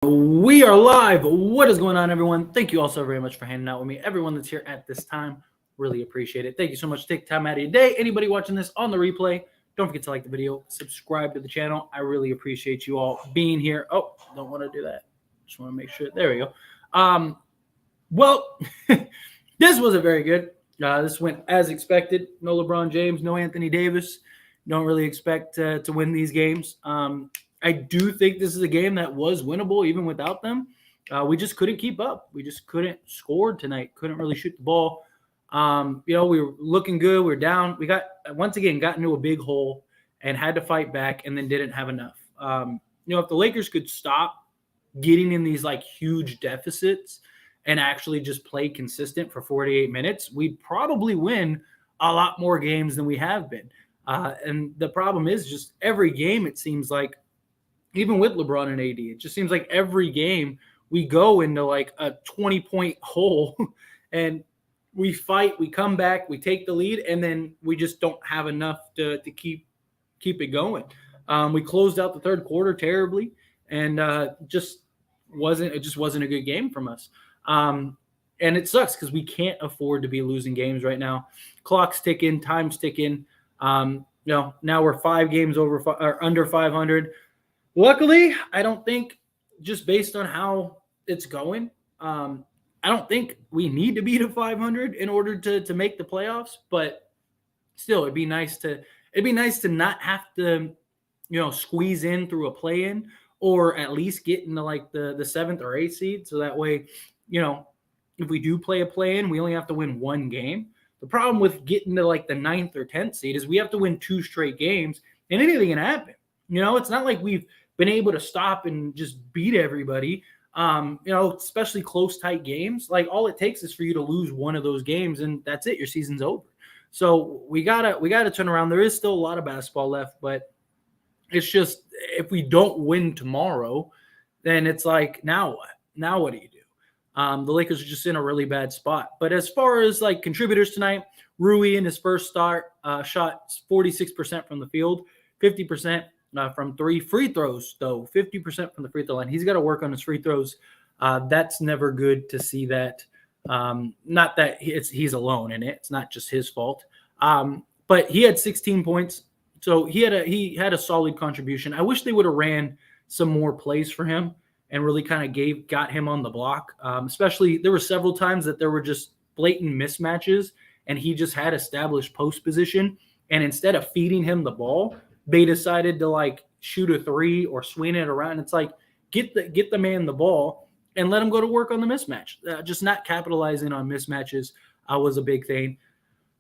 We are live. What is going on, everyone? Thank you all so very much for hanging out with me. Everyone that's here at this time, really appreciate it. Thank you so much. Take time out of your day. Anybody watching this on the replay, don't forget to like the video, subscribe to the channel. I really appreciate you all being here. Oh, don't want to do that. Just want to make sure. There we go. Well, this wasn't very good. This went as expected. No LeBron James, no Anthony Davis. Don't really expect to win these games. I do think this is a game that was winnable even without them. We just couldn't keep up. We just couldn't score tonight. Couldn't really shoot the ball. We were looking good. We were down. We got into a big hole and had to fight back and then didn't have enough. If the Lakers could stop getting in these like huge deficits and actually just play consistent for 48 minutes, we'd probably win a lot more games than we have been. And the problem is just every game, it seems like, even with LeBron and AD, it just seems like every game we go into like a 20-point hole and we fight, we come back, we take the lead, and then we just don't have enough to keep it going. We closed out the third quarter terribly, and it just wasn't a good game from us. And it sucks because we can't afford to be losing games right now. Clock's ticking, time's ticking. Now we're 5 games under 500. Luckily, I don't think, just based on how it's going, I don't think we need to beat a 500 in order to make the playoffs. But still, it'd be nice to not have to, squeeze in through a play-in, or at least get into like the 7th or 8th seed. So that way, if we do play a play-in, we only have to win 1 game. The problem with getting to like the 9th or 10th seed is we have to win 2 straight games, and anything can happen. It's not like we've been able to stop and just beat everybody. Especially close, tight games. Like, all it takes is for you to lose one of those games, and that's it. Your season's over. So we gotta turn around. There is still a lot of basketball left, but it's just, if we don't win tomorrow, then it's like, now what? Now what do you do? The Lakers are just in a really bad spot. But as far as like contributors tonight, Rui in his first start shot 46% from the field, 50% from 3. Free throws, though, 50% from the free throw line. He's got to work on his free throws. That's never good to see that. Not that he's alone in it. It's not just his fault. But he had 16 points. So he had a solid contribution. I wish they would have ran some more plays for him and really kind of got him on the block. Especially, there were several times that there were just blatant mismatches, and he just had established post position. And instead of feeding him the ball, they decided to like shoot a 3 or swing it around. It's like, get the man the ball and let him go to work on the mismatch. Just not capitalizing on mismatches was a big thing.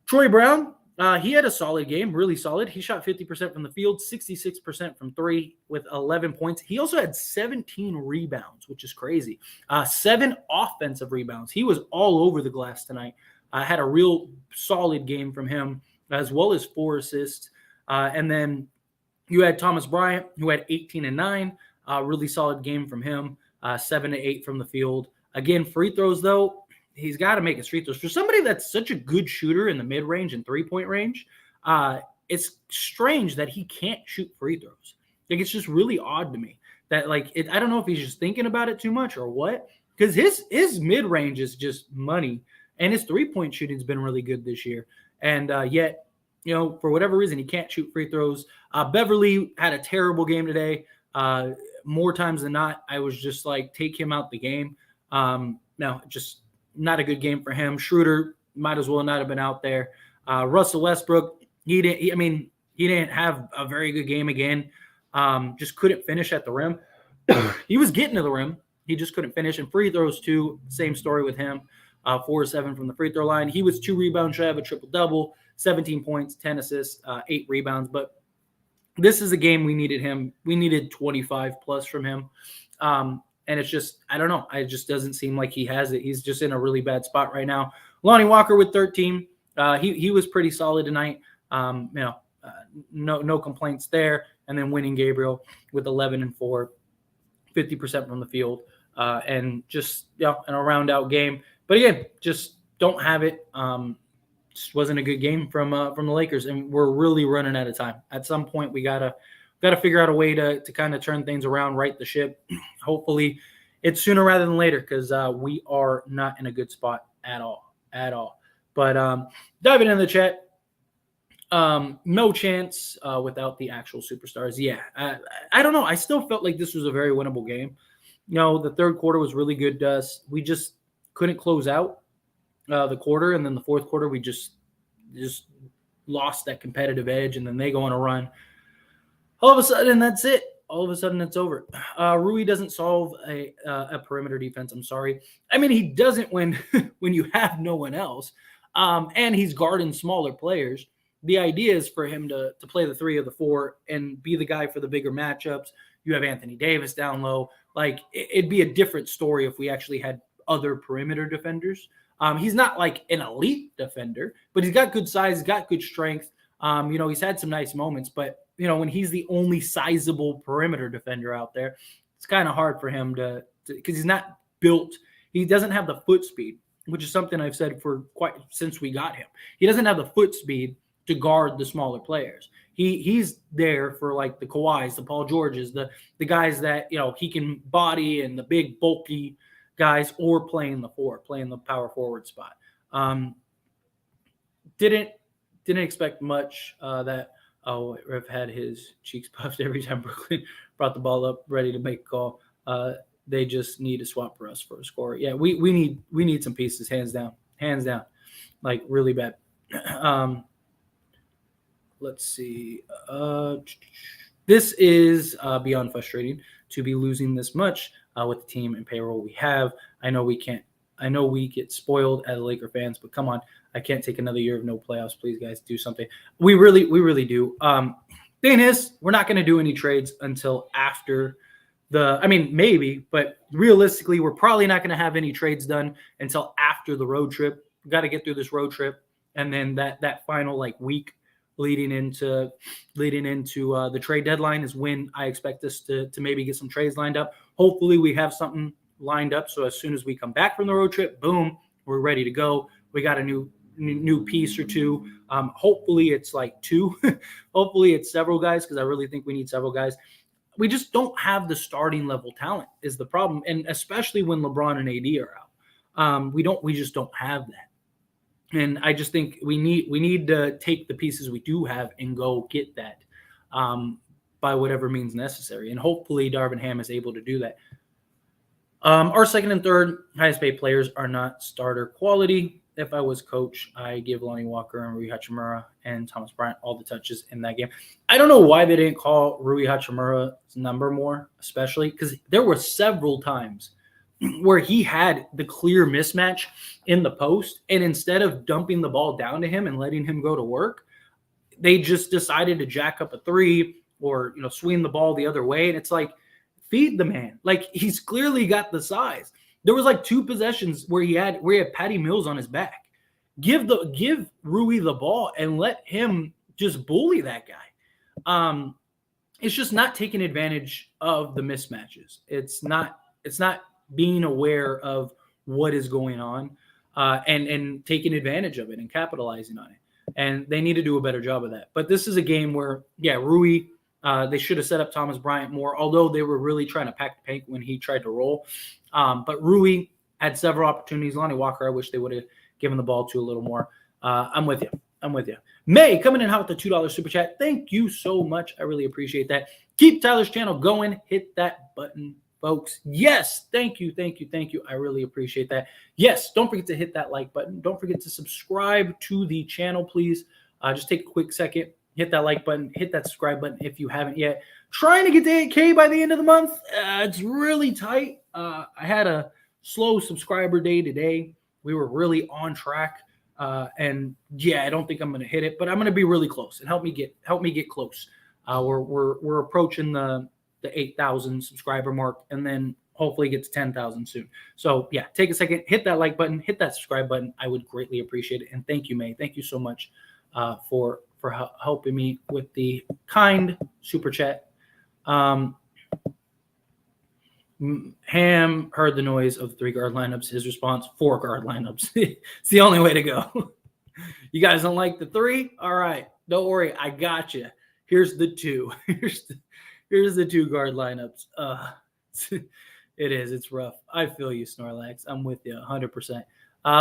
Troy Brown, he had a solid game, really solid. He shot 50% from the field, 66% from 3 with 11 points. He also had 17 rebounds, which is crazy. 7 offensive rebounds. He was all over the glass tonight. Had a real solid game from him, as well as 4 assists. And then you had Thomas Bryant, who had 18 and 9, really solid game from him, 7 to 8 from the field. Again, free throws, though, he's got to make his free throws. For somebody that's such a good shooter in the mid-range and 3-point range, it's strange that he can't shoot free throws. Like, it's just really odd to me that, like, I don't know if he's just thinking about it too much or what, because his mid-range is just money, and his 3-point shooting's been really good this year. And yet, for whatever reason, he can't shoot free throws. Beverly had a terrible game today. More times than not, I was just like, take him out the game. No, just not a good game for him. Schroeder might as well not have been out there. Russell Westbrook, he didn't have a very good game again. Just couldn't finish at the rim. He was getting to the rim. He just couldn't finish. And free throws, too, same story with him. 4-7 from the free throw line. He was 2 rebounds shy of a triple-double, 17 points, 10 assists, 8 rebounds. But this is a game we needed him. We needed 25-plus from him. And it's just, I don't know. It just doesn't seem like he has it. He's just in a really bad spot right now. Lonnie Walker with 13. He was pretty solid tonight. No complaints there. And then Winning Gabriel with 11 and 4, 50% from the field. And just, an around-out game. But again, just don't have it. Just wasn't a good game from the Lakers, and we're really running out of time. At some point, we gotta got to figure out a way to kind of turn things around, right the ship. Hopefully, it's sooner rather than later because we are not in a good spot at all. But diving into the chat, no chance without the actual superstars. Yeah, I don't know. I still felt like this was a very winnable game. The third quarter was really good to us. We just couldn't close out the quarter, and then the fourth quarter we just lost that competitive edge, and then they go on a run. All of a sudden, that's it. All of a sudden, it's over. Rui doesn't solve a perimeter defense. I'm sorry. I mean, he doesn't when you have no one else, and he's guarding smaller players. The idea is for him to play the 3 of the 4 and be the guy for the bigger matchups. You have Anthony Davis down low. Like, it'd be a different story if we actually had other perimeter defenders. He's not like an elite defender, but he's got good size, he's got good strength. He's had some nice moments, but when he's the only sizable perimeter defender out there, it's kind of hard for him to because he's not built. He doesn't have the foot speed, which is something I've said for quite since we got him. He doesn't have the foot speed to guard the smaller players. He's there for like the Kawhis, the Paul Georges, the guys that he can body, and the big bulky guys, or playing the 4, playing the power forward spot. Didn't expect much. Riff had his cheeks puffed every time Brooklyn brought the ball up, ready to make a call. They just need to swap for us for a score. Yeah, we need some pieces, hands down, like really bad. Let's see. This is beyond frustrating to be losing this much with the team and payroll we have. I know we get spoiled as Laker fans, but come on, I can't take another year of no playoffs. Please, guys, do something. We really do. Thing is, we're not going to do any trades until after maybe, but realistically, we're probably not going to have any trades done until after the road trip. We got to get through this road trip, and then that final week leading into the trade deadline is when I expect us to maybe get some trades lined up. Hopefully, we have something lined up, so as soon as we come back from the road trip, boom, we're ready to go. We got a new piece or two. Hopefully it's like 2. Hopefully it's several guys, because I really think we need several guys. We just don't have the starting level talent is the problem, and especially when LeBron and AD are out. We just don't have that. And I just think we need to take the pieces we do have and go get that by whatever means necessary. And hopefully Darvin Ham is able to do that. Our second and third highest paid players are not starter quality. If I was coach, I give Lonnie Walker and Rui Hachimura and Thomas Bryant all the touches in that game. I don't know why they didn't call Rui Hachimura's number more, especially because there were several times where he had the clear mismatch in the post, and instead of dumping the ball down to him and letting him go to work, they just decided to jack up a 3 or swing the ball the other way. And it's like, feed the man. Like, he's clearly got the size. There was 2 possessions where he had Patty Mills on his back. Give Rui the ball and let him just bully that guy. It's just not taking advantage of the mismatches. It's not being aware of what is going on and taking advantage of it and capitalizing on it. And they need to do a better job of that. But this is a game where, Rui, they should have set up Thomas Bryant more, although they were really trying to pack the paint when he tried to roll. But Rui had several opportunities. Lonnie Walker, I wish they would have given the ball to a little more. I'm with you. May coming in hot with the $2 super chat. Thank you so much. I really appreciate that. Keep Tyler's channel going. Hit that button, folks. Yes. Thank you. I really appreciate that. Yes. Don't forget to hit that like button. Don't forget to subscribe to the channel, please. Just take a quick second. Hit that like button. Hit that subscribe button if you haven't yet. Trying to get to 8K by the end of the month. It's really tight. I had a slow subscriber day today. We were really on track. And I don't think I'm going to hit it, but I'm going to be really close and help me get close. We're approaching the 8,000 subscriber mark, and then hopefully get to 10,000 soon. So take a second, hit that like button, hit that subscribe button. I would greatly appreciate it. And thank you, May. Thank you so much for helping me with the kind super chat. Ham heard the noise of 3 guard lineups. His response, 4 guard lineups. It's the only way to go. You guys don't like the 3? All right. Don't worry. I got you. Here's the two. Here's the two guard lineups. It is. It's rough. I feel you, Snorlax. I'm with you 100%.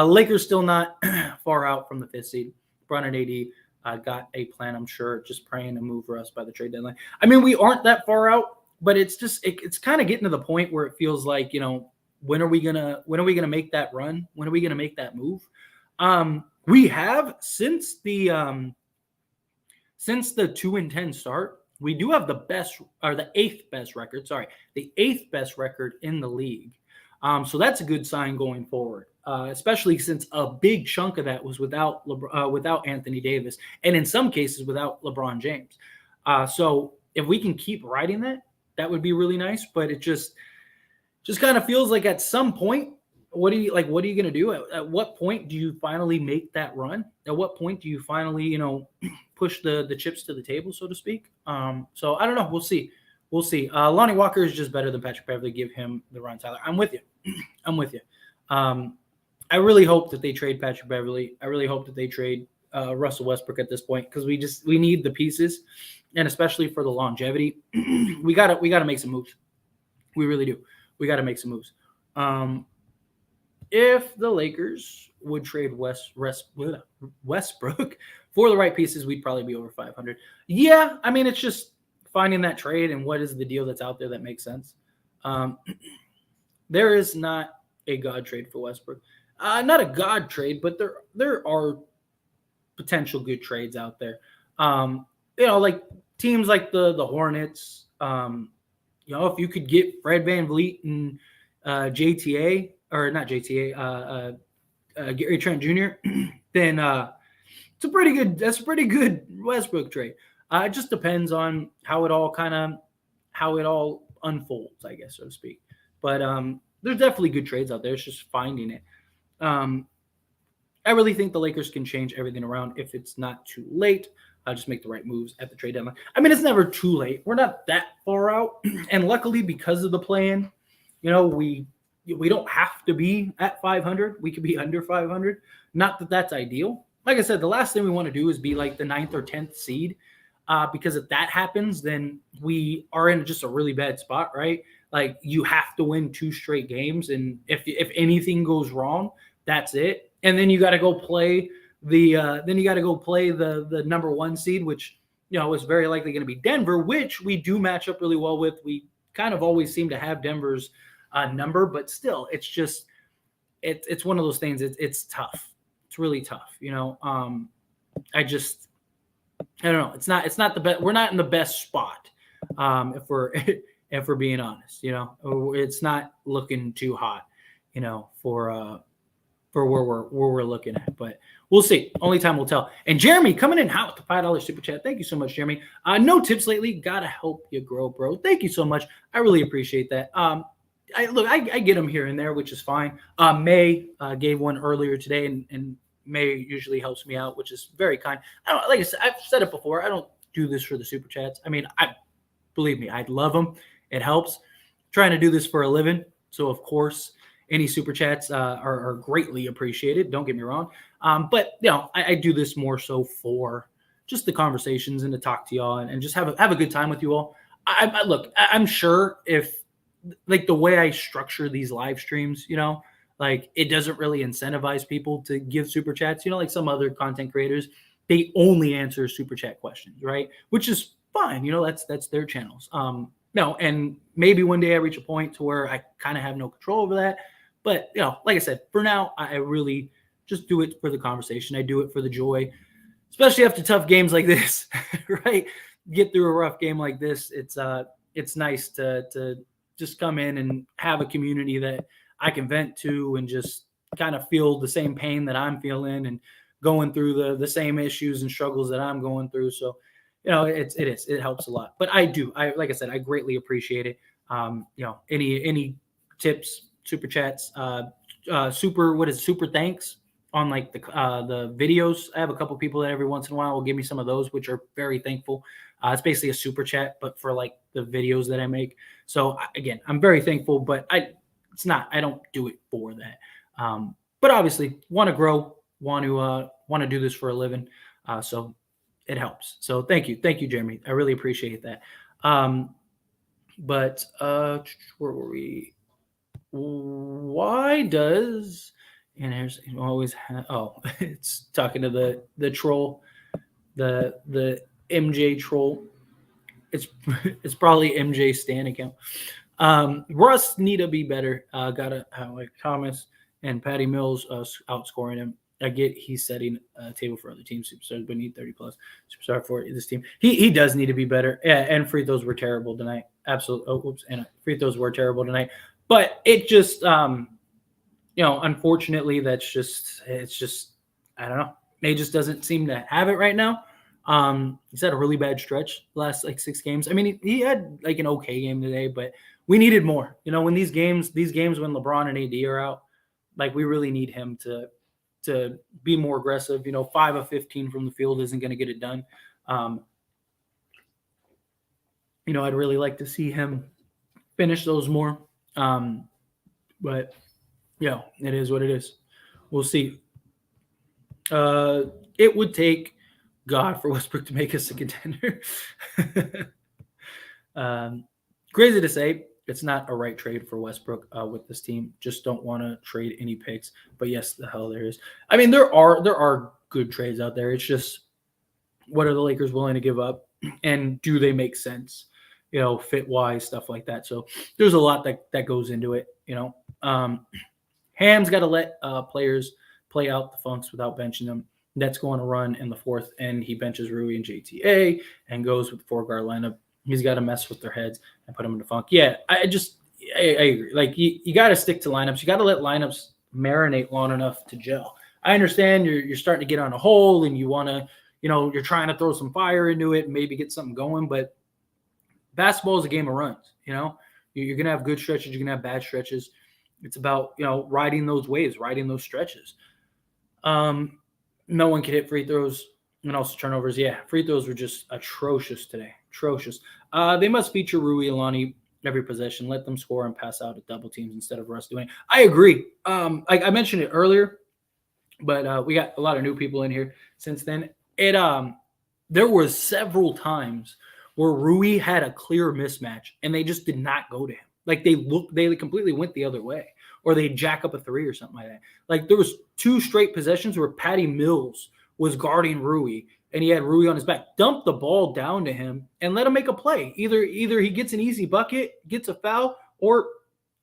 Lakers still not far out from the fifth seed. LeBron and AD got a plan, I'm sure, just praying to move Russ by the trade deadline. I mean, we aren't that far out, but it's just it's kind of getting to the point where it feels like, when are we gonna make that run? When are we gonna make that move? We have since the 2-10 start, we do have the best, or the eighth best record. Sorry, the eighth best record in the league. So that's a good sign going forward, especially since a big chunk of that was without Anthony Davis, and in some cases without LeBron James. So if we can keep riding that, that would be really nice. But it just kind of feels like at some point, what are you going to do? At what point do you finally make that run? At what point do you finally, push the chips to the table, so to speak? So I don't know. We'll see. Lonnie Walker is just better than Patrick Beverley. Give him the run, Tyler. I'm with you. I really hope that they trade Patrick Beverley. I really hope that they trade Russell Westbrook at this point, because we need the pieces, and especially for the longevity, we gotta make some moves. We really do. We got to make some moves. If the Lakers would trade Westbrook for the right pieces, we'd probably be over 500. Yeah, I mean, it's just finding that trade and what is the deal that's out there that makes sense. There is not a God trade for Westbrook. Not a God trade, but there are potential good trades out there. Like teams like the Hornets. If you could get Fred VanVleet and JTA, or not JTA, Gary Trent Jr., then that's a pretty good Westbrook trade. It just depends on how it all unfolds, I guess, so to speak. But there's definitely good trades out there. It's just finding it. I really think the Lakers can change everything around if it's not too late. Just make the right moves at the trade deadline. I mean, it's never too late. We're not that far out. And luckily, because of the plan, we don't have to be at 500. We could be under 500. Not that that's ideal. Like I said, the last thing we want to do is be like the 9th or 10th seed, because if that happens, then we are in just a really bad spot, right? Like, you have to win 2 straight games, and if anything goes wrong, that's it. And then you got to go play the number 1 seed, which is very likely going to be Denver, which we do match up really well with. We kind of always seem to have Denver's number, but still, it's just it's one of those things. It's tough. It's really tough. I don't know. It's not the best. We're not in the best spot. If we're being honest, it's not looking too hot, for where we're looking at, but we'll see. Only time will tell. And Jeremy coming in hot with the $5 super chat. Thank you so much, Jeremy. No tips lately. Gotta help you grow, bro. Thank you so much. I really appreciate that. I get them here and there, which is fine. May gave one earlier today, and May usually helps me out, which is very kind. Like I said, I've said it before. I don't do this for the super chats. I mean, believe me, I'd love them. It helps. I'm trying to do this for a living, so of course, any super chats are greatly appreciated. Don't get me wrong. But I do this more so for just the conversations and to talk to y'all and just have a good time with you all. Look, I'm sure if like the way I structure these live streams, like it doesn't really incentivize people to give super chats. Like some other content creators, they only answer super chat questions, right? Which is fine. That's their channels. And maybe one day I reach a point to where I kind of have no control over that. But, like I said, for now, I really just do it for the conversation. I do it for the joy, especially after tough games like this, right? Get through a rough game like this. It's nice to just come in and have a community that I can vent to and just kind of feel the same pain that I'm feeling and going through the same issues and struggles that I'm going through. So, it helps a lot. But like I said, I greatly appreciate it. Any tips, super chats, super thanks on like the videos. I have a couple people that every once in a while will give me some of those, which are very thankful. It's basically a super chat, but for like the videos that I make. So again, I'm very thankful, but I don't do it for that. But obviously want to grow, want to do this for a living. So it helps. So thank you, Jeremy. I really appreciate that. But where were we? Why does and here's always it's talking to the troll, the MJ troll. It's it's probably MJ Stan account. Russ need to be better. Got to like Thomas and Patty Mills outscoring him. I get he's setting a table for other teams superstars, but need 30 plus superstar for this team. He does need to be better. Yeah, and free throws were terrible tonight. Absolutely. Oh, oops. And free throws were terrible tonight. But it just unfortunately, it's just I don't know. He just doesn't seem to have it right now. He's had a really bad stretch the last like 6 games. I mean, he had like an okay game today, but we needed more. When these games when LeBron and AD are out, like we really need him to be more aggressive. 5 of 15 from the field isn't going to get it done. I'd really like to see him finish those more. But it is what it is. We'll see. It would take God for Westbrook to make us a contender. Crazy to say, it's not a right trade for Westbrook with this team. Just don't want to trade any picks. But yes, the hell there is. I mean, there are good trades out there. It's just what are the Lakers willing to give up, and do they make sense? Fit wise, stuff like that. So there's a lot that goes into it. Ham's got to let players play out the funks without benching them. That's going to run in the fourth, and he benches Rui and JTA and goes with the 4-guard lineup. He's got to mess with their heads and put them in the funk. Yeah, I agree. Like, you got to stick to lineups. You got to let lineups marinate long enough to gel. I understand you're starting to get on a hole and you want to, you're trying to throw some fire into it and maybe get something going, but basketball is a game of runs. You're going to have good stretches. You're going to have bad stretches. It's about, riding those waves, riding those stretches. No one can hit free throws and also turnovers. Yeah, free throws were just atrocious today. Atrocious. They must feature Rui Alani every possession. Let them score and pass out at double teams instead of Russ doing it. I agree. I mentioned it earlier, but we got a lot of new people in here since then. There were several times where Rui had a clear mismatch and they just did not go to him. Like they completely went the other way, or they jack up a 3 or something like that. Like there was 2 straight possessions where Patty Mills was guarding Rui and he had Rui on his back. Dump the ball down to him and let him make a play. Either he gets an easy bucket, gets a foul, or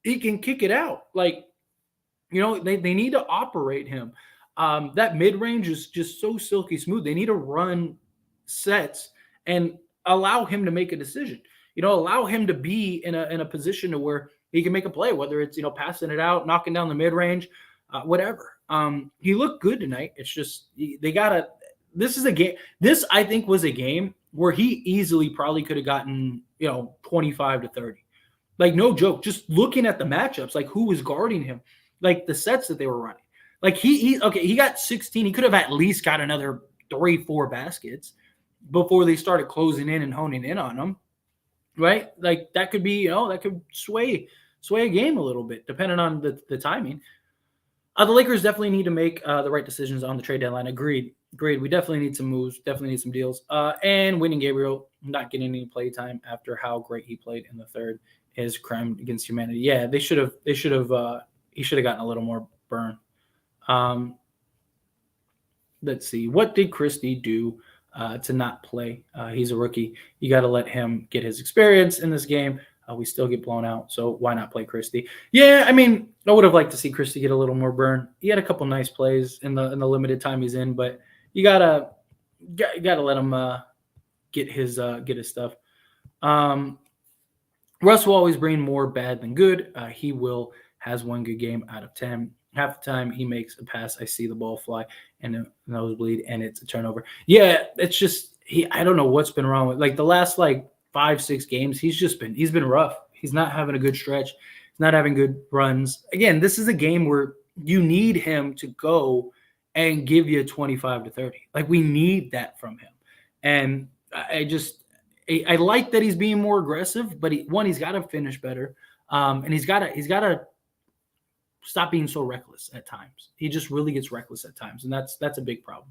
he can kick it out. Like, they need to operate him. That mid-range is just so silky smooth. They need to run sets and allow him to make a decision. Allow him to be in a position to where he can make a play, whether it's, passing it out, knocking down the mid-range, whatever. He looked good tonight. It's just this is a game. This, I think, was a game where he easily probably could have gotten, 25 to 30. Like, no joke. Just looking at the matchups, like who was guarding him, like the sets that they were running. Like he got 16. He could have at least got another 3-4 baskets before they started closing in and honing in on him. Right? Like that could be, that could sway a game a little bit depending on the timing. The Lakers definitely need to make the right decisions on the trade deadline. Agreed. We definitely need some moves, definitely need some deals. And Winning Gabriel not getting any play time after how great he played in the third is crime against humanity. Yeah, he should have gotten a little more burn. Let's see. What did Christie do to not play? He's a rookie. You got to let him get his experience in this game. We still get blown out, so why not play Christie? Yeah, I mean, I would have liked to see Christie get a little more burn. He had a couple nice plays in the limited time he's in, but you gotta let him get his stuff. Russ will always bring more bad than good. He has one good game out of 10. Half the time he makes a pass, I see the ball fly and a nosebleed, and it's a turnover. Yeah, it's just I don't know what's been wrong with the last 5-6 games. He's been rough. He's not having a good stretch. He's not having good runs. Again, this is a game where you need him to go and give you 25 to 30. We need that from him. And I like that he's being more aggressive, but he's got to finish better. And he's got to stop being so reckless at times. He just really gets reckless at times, and that's a big problem.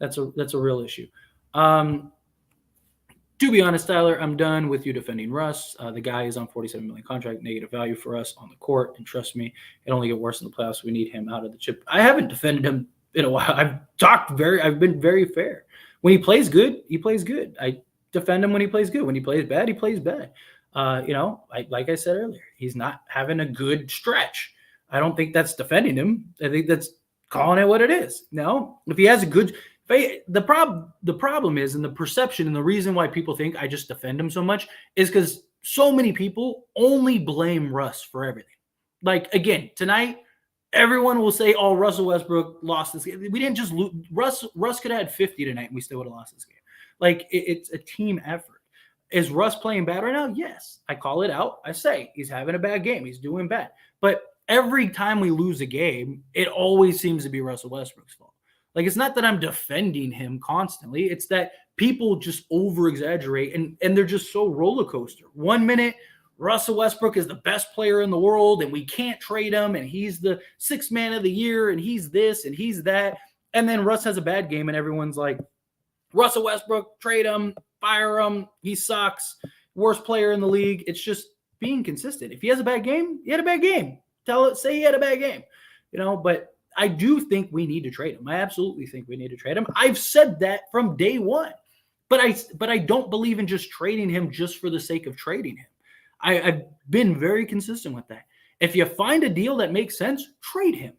That's a real issue. To be honest, Tyler, I'm done with you defending Russ. The guy is on $47 million contract, negative value for us on the court, and trust me, it only get worse in the playoffs. We need him out of the chip. I haven't defended him in a while. I've been very fair. When he plays good, he plays good. I defend him when he plays good. When he plays bad, he plays bad. Like I said earlier, he's not having a good stretch. I don't think that's defending him. I think that's calling it what it is. No, if he has a good the problem is, and the perception and the reason why people think I just defend him so much is because so many people only blame Russ for everything. Like, again, tonight, everyone will say, oh, Russell Westbrook lost this game. We didn't just lose. Russ could have had 50 tonight and we still would have lost this game. Like, it's a team effort. Is Russ playing bad right now? Yes. I call it out. I say he's having a bad game. He's doing bad. But every time we lose a game, it always seems to be Russell Westbrook's fault. Like, it's not that I'm defending him constantly. It's that people just over-exaggerate, and they're just so roller coaster. 1 minute, Russell Westbrook is the best player in the world, and we can't trade him, and he's the sixth man of the year, and he's this, and he's that. And then Russ has a bad game, and everyone's like, Russell Westbrook, trade him, fire him, he sucks, worst player in the league. It's just being consistent. If he has a bad game, he had a bad game. Say he had a bad game, but I do think we need to trade him. I absolutely think we need to trade him. I've said that from day one, but I don't believe in just trading him just for the sake of trading him. I've been very consistent with that. If you find a deal that makes sense, trade him,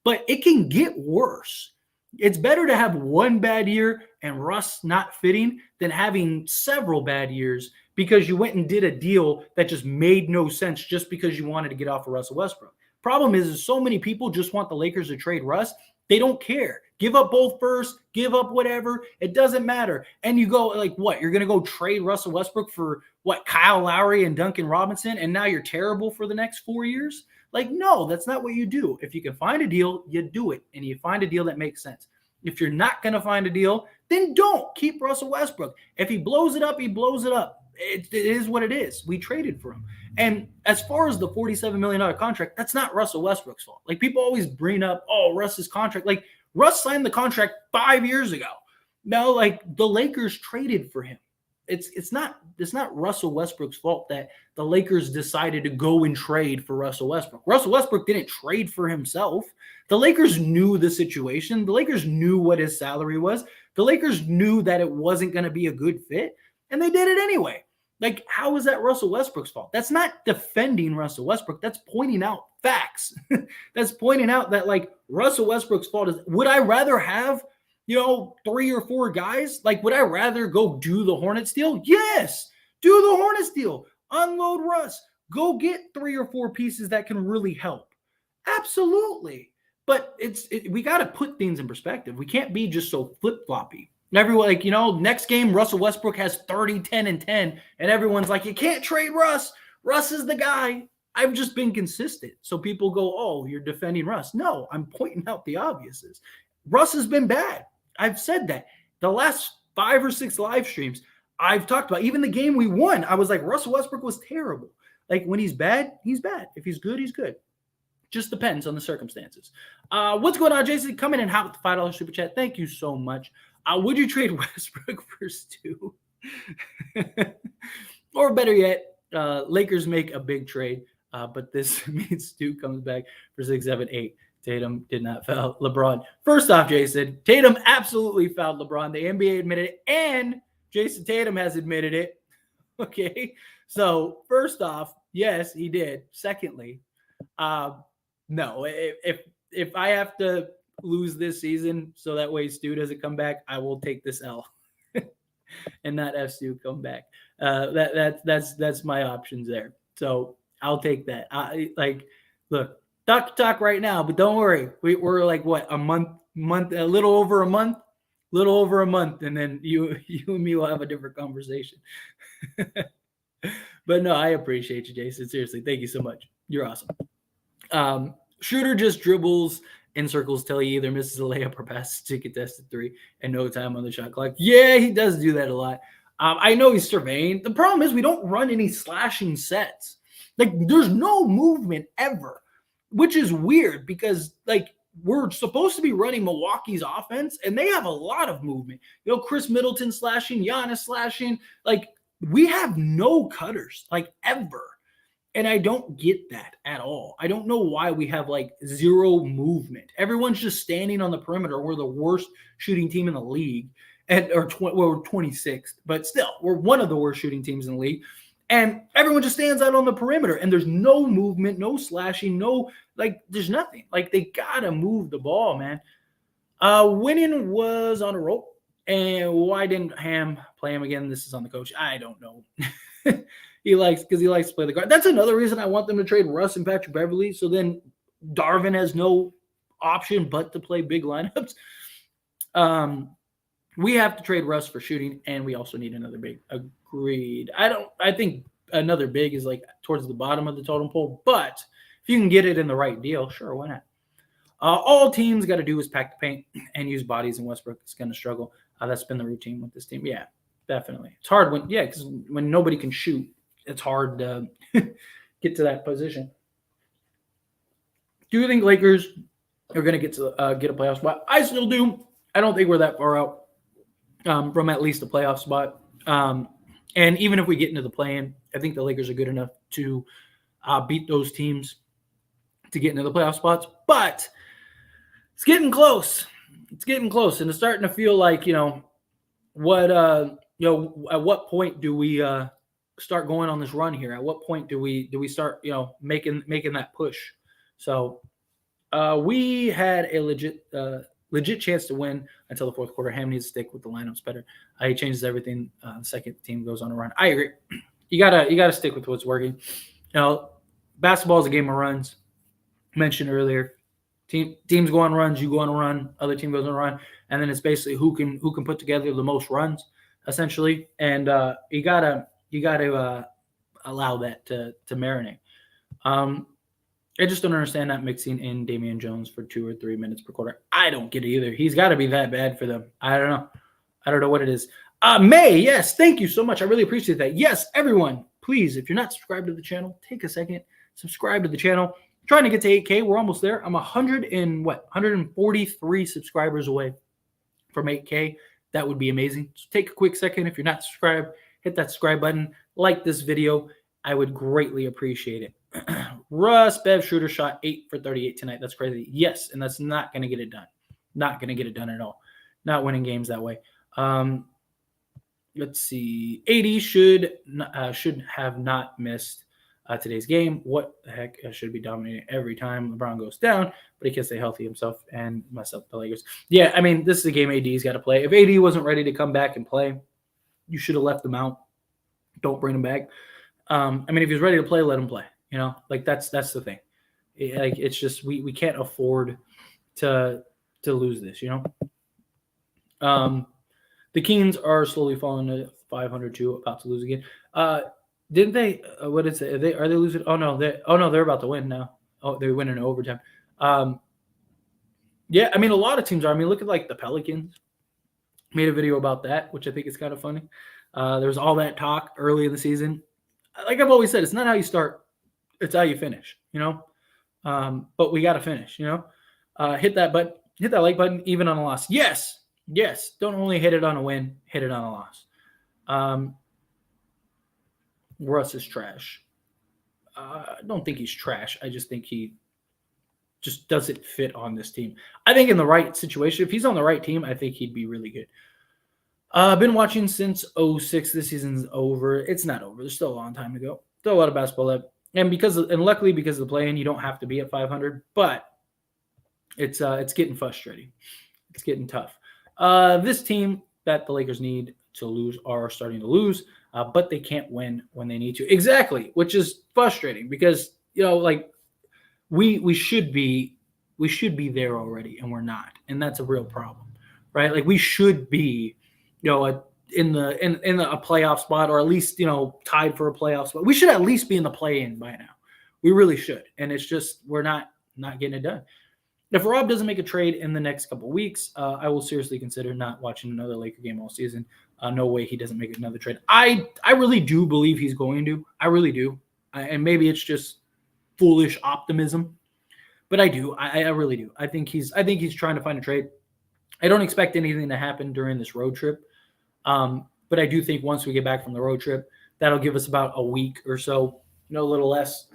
but it can get worse. It's better to have one bad year and Russ not fitting than having several bad years because you went and did a deal that just made no sense just because you wanted to get off of Russell Westbrook. Problem is so many people just want the Lakers to trade Russ. They don't care. Give up both first, give up whatever. It doesn't matter. And you go like, what? You're going to go trade Russell Westbrook for what? Kyle Lowry and Duncan Robinson, and now you're terrible for the next 4 years? Like, no, that's not what you do. If you can find a deal, you do it, and you find a deal that makes sense. If you're not going to find a deal, then don't. Keep Russell Westbrook. If he blows it up, he blows it up. It is what it is. We traded for him. And as far as the $47 million contract, that's not Russell Westbrook's fault. Like, people always bring up, oh, Russ's contract. Like, Russ signed the contract 5 years ago. No, like, the Lakers traded for him. It's not Russell Westbrook's fault that the Lakers decided to go and trade for Russell Westbrook. Russell Westbrook didn't trade for himself. The Lakers knew the situation. The Lakers knew what his salary was. The Lakers knew that it wasn't going to be a good fit, and they did it anyway. Like, how is that Russell Westbrook's fault? That's not defending Russell Westbrook. That's pointing out facts. That's pointing out that, like, Russell Westbrook's fault is, would I rather have, 3 or 4 guys? Like, would I rather go do the Hornets deal? Yes, do the Hornets deal. Unload Russ. Go get 3 or 4 pieces that can really help. Absolutely. But we got to put things in perspective. We can't be just so flip-floppy. Everyone, next game, Russell Westbrook has 30, 10, and 10, and everyone's like, you can't trade Russ. Russ is the guy. I've just been consistent. So people go, oh, you're defending Russ. No, I'm pointing out the obviouses. Russ has been bad. I've said that. The last 5 or 6 live streams, I've talked about, even the game we won, I was like, Russell Westbrook was terrible. Like, when he's bad, he's bad. If he's good, he's good. Just depends on the circumstances. What's going on, Jason? Coming in hot with the $5 super chat. Thank you so much. Would you trade Westbrook for Stu? Or better yet, Lakers make a big trade, but this means Stu comes back for 6, 7, 8. Tatum did not foul LeBron. First off, Jason, Tatum absolutely fouled LeBron. The NBA admitted it, and Jason Tatum has admitted it. Okay, so first off, yes, he did. Secondly, no, if I have to lose this season so that way Stu doesn't come back, I will take this L and not have Stu come back. That's my options there. So I'll take that. Look, talk right now, but don't worry. We're like what, a month, a little over a month, and then you and me will have a different conversation. But no, I appreciate you, Jason. Seriously, thank you so much. You're awesome. Shooter just dribbles in circles till he either misses a layup or passes to contested 3 and no time on the shot clock. Yeah, he does do that a lot. I know he's surveying. The problem is we don't run any slashing sets. Like, there's no movement ever, which is weird because, like, we're supposed to be running Milwaukee's offense, and they have a lot of movement. Chris Middleton slashing, Giannis slashing. Like, we have no cutters, like, ever. And I don't get that at all. I don't know why we have like zero movement. Everyone's just standing on the perimeter. We're the worst shooting team in the league, we're 26th, but still, we're one of the worst shooting teams in the league. And everyone just stands out on the perimeter, and there's no movement, no slashing, there's nothing. Like, they gotta move the ball, man. Winning was on a roll, and why didn't Ham play him again? This is on the coach. I don't know. He likes to play the guard. That's another reason I want them to trade Russ and Patrick Beverley. So then Darvin has no option but to play big lineups. We have to trade Russ for shooting, and we also need another big. Agreed. I think another big is like towards the bottom of the totem pole, but if you can get it in the right deal, sure, why not? All teams got to do is pack the paint and use bodies, and Westbrook is going to struggle. That's been the routine with this team. Yeah, definitely. It's hard because when nobody can shoot, it's hard to get to that position. Do you think Lakers are going to get a playoff spot? I still do. I don't think we're that far out from at least a playoff spot. And even if we get into the play-in, I think the Lakers are good enough to beat those teams to get into the playoff spots. But it's getting close. It's getting close, and it's starting to feel like at what point do we start going on this run here? At what point do we start making that push? So we had a legit chance to win until the fourth quarter. Ham needs to stick with the lineups better. He changes everything. The second team goes on a run. I agree. You gotta stick with what's working. Basketball is a game of runs. Mentioned earlier, teams go on runs, you go on a run, other team goes on a run, and then it's basically who can put together the most runs, essentially. And you gotta allow that to marinate. I just don't understand not mixing in Damian Jones for 2 or 3 minutes per quarter. I don't get it either. He's got to be that bad for them. I don't know what it is. May, yes, thank you so much. I really appreciate that. Yes, everyone, please, if you're not subscribed to the channel, take a second, subscribe to the channel. I'm trying to get to 8K. We're almost there. I'm 143 subscribers away from 8K. That would be amazing. So take a quick second. If you're not subscribed, hit that subscribe button. Like this video. I would greatly appreciate it. Russ Bev Schroeder shot 8 for 38 tonight. That's crazy. Yes, and that's not going to get it done. Not going to get it done at all. Not winning games that way. Let's see. AD should have not missed today's game. What the heck? Should be dominating every time LeBron goes down, but he can stay healthy himself and mess up the Lakers. Yeah, I mean, this is a game AD's got to play. If AD wasn't ready to come back and play, you should have left him out. Don't bring him back. I mean, if he's ready to play, let him play. That's the thing. It's just we can't afford to lose this. The Kings are slowly falling to 500 too, about to lose again. Didn't they? What is it? Are they losing? Oh no, they're about to win now. Oh, they're winning in overtime. Yeah, I mean, a lot of teams are. I mean, look at like the Pelicans. Made a video about that, which I think is kind of funny. There's all that talk early in the season. Like I've always said, it's not how you start, it's how you finish, but we got to finish, hit that like button, even on a loss. Yes. Don't only hit it on a win, hit it on a loss. Russ is trash. I don't think he's trash. I just think he just doesn't fit on this team. I think in the right situation, if he's on the right team, I think he'd be really good. I've been watching since 2006. This season's over. It's not over. There's still a long time to go. Still a lot of basketball left. And luckily because of the play-in, you don't have to be at 500. But it's getting frustrating. It's getting tough. This team that the Lakers need to lose are starting to lose, but they can't win when they need to. Exactly, which is frustrating because we should be there already, and we're not, and that's a real problem, right? Like we should be. In a playoff spot, or at least tied for a playoff spot. We should at least be in the play-in by now. We really should, and it's just we're not getting it done. If Rob doesn't make a trade in the next couple of weeks, I will seriously consider not watching another Laker game all season. No way he doesn't make another trade. I really do believe he's going to. I really do, and maybe it's just foolish optimism, But I do. I really do. I think he's trying to find a trade. I don't expect anything to happen during this road trip. But I do think once we get back from the road trip, that'll give us about a week or so, a little less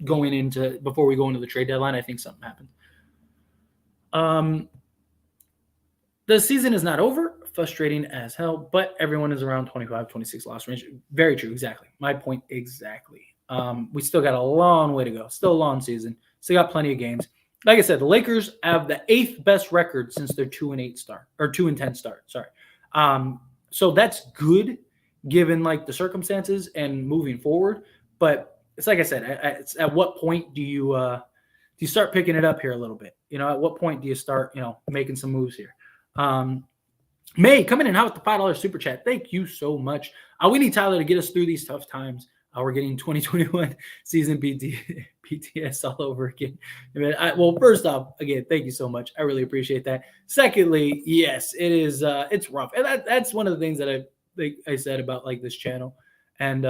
going into before we go into the trade deadline. I think something happens. The season is not over. Frustrating as hell, but everyone is around 25, 26 loss range. Very true. Exactly. My point exactly. We still got a long way to go. Still a long season. Still got plenty of games. Like I said, the Lakers have the 8th best record since their 2-8 start or 2-10 start. Sorry. So that's good given like the circumstances and moving forward. But it's like I said, it's at what point do you start picking it up here a little bit? At what point do you start, making some moves here? May coming in hot with the $5 super chat. Thank you so much. We need Tyler to get us through these tough times. We're getting 2021 season PTS all over again. Well, first off, again, thank you so much. I really appreciate that. Secondly, yes, it is. It's rough, and that's one of the things that I said about like this channel and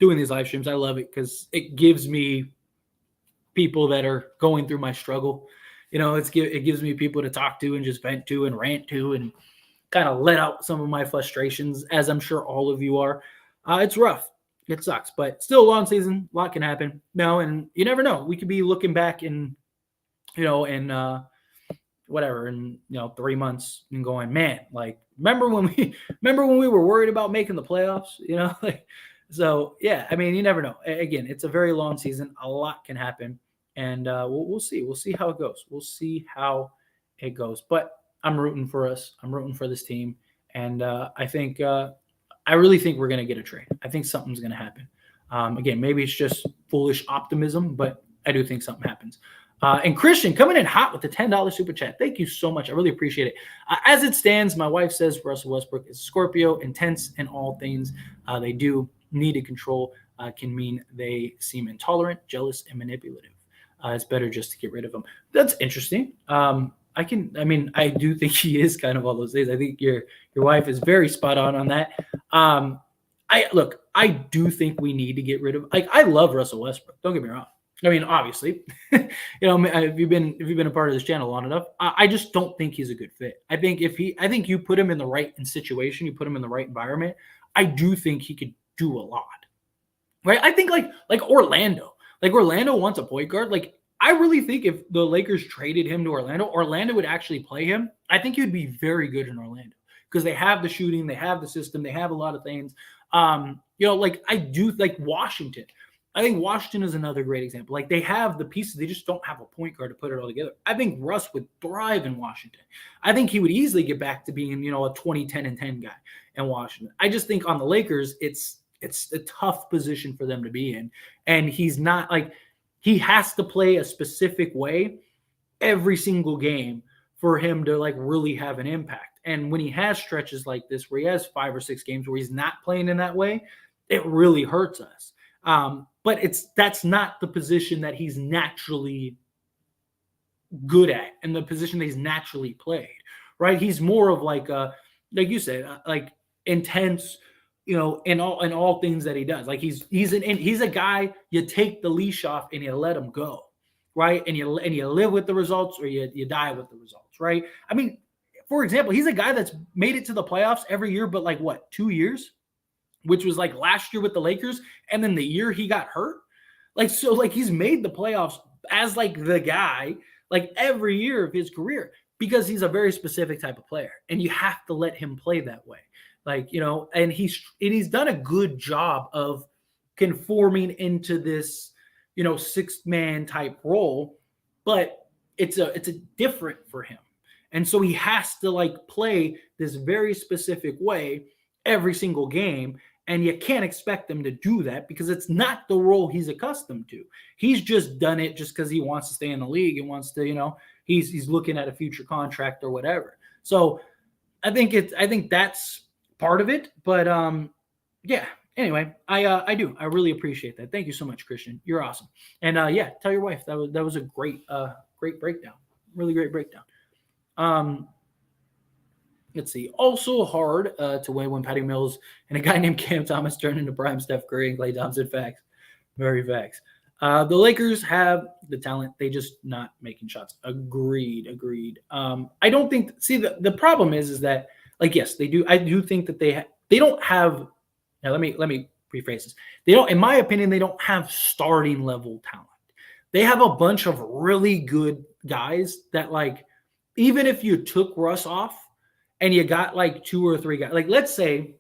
doing these live streams. I love it because it gives me people that are going through my struggle. It gives me people to talk to and just vent to and rant to and kind of let out some of my frustrations, as I'm sure all of you are. It's rough. It sucks, but still a long season. A lot can happen now, and you never know. We could be looking back in, whatever, in 3 months and going, man, like remember when we were worried about making the playoffs? So yeah. I mean, you never know. Again, it's a very long season. A lot can happen, and we'll see. We'll see how it goes. We'll see how it goes. But I'm rooting for us. I'm rooting for this team, and I really think we're going to get a trade. I think something's going to happen. Again, maybe it's just foolish optimism, but I do think something happens. And Christian coming in hot with the $10 super chat. Thank you so much. I really appreciate it. As it stands, my wife says Russell Westbrook is Scorpio, intense in all things they do. Need to control can mean they seem intolerant, jealous, and manipulative. It's better just to get rid of them. That's interesting. I do think he is kind of all those things. I think your wife is very spot on that. I do think we need to get rid of. I love Russell Westbrook. Don't get me wrong. I mean, obviously, if you've been a part of this channel long enough, I just don't think he's a good fit. I think you put him in the right situation, you put him in the right environment. I do think he could do a lot, right? I think like Orlando wants a point guard. Like I really think if the Lakers traded him to Orlando would actually play him. I think he would be very good in Orlando because they have the shooting, they have the system, they have a lot of things. I do like Washington. I think Washington is another great example. Like they have the pieces, they just don't have a point guard to put it all together. I think Russ would thrive in Washington. I think he would easily get back to being, a 20, 10, and 10 guy in Washington. I just think on the Lakers, it's a tough position for them to be in. And he's not like, he has to play a specific way every single game for him to like really have an impact. And when he has stretches like this, where he has 5 or 6 games where he's not playing in that way, it really hurts us. But that's not the position that he's naturally good at and the position that he's naturally played, right? He's more of like you said, like intense, in all things that he does. Like he's a guy you take the leash off and you let him go, right? And you live with the results or you die with the results, right? I mean, for example, he's a guy that's made it to the playoffs every year, but like what, 2 years? Which was like last year with the Lakers, and then the year he got hurt. Like, so like he's made the playoffs as like the guy, like every year of his career, because he's a very specific type of player. And you have to let him play that way. Like, and he's done a good job of conforming into this, 6-man type role, but it's a different for him. And so he has to like play this very specific way every single game. And you can't expect them to do that because it's not the role he's accustomed to. He's just done it just because he wants to stay in the league and wants to, he's looking at a future contract or whatever. So I think that's part of it. But yeah. Anyway, I really appreciate that. Thank you so much, Christian. You're awesome. And yeah, tell your wife that was a great breakdown. Really great breakdown. Let's see. Also hard to win when Patty Mills and a guy named Cam Thomas turned into prime Steph Curry and Klay Thompson. Facts. Very facts. The Lakers have the talent; they just not making shots. Agreed. I don't think. See, the problem is that like yes, they do. I do think that they don't have. Now let me rephrase this. They don't, in my opinion, they don't have starting level talent. They have a bunch of really good guys that like even if you took Russ off and you got like two or three guys, like let's say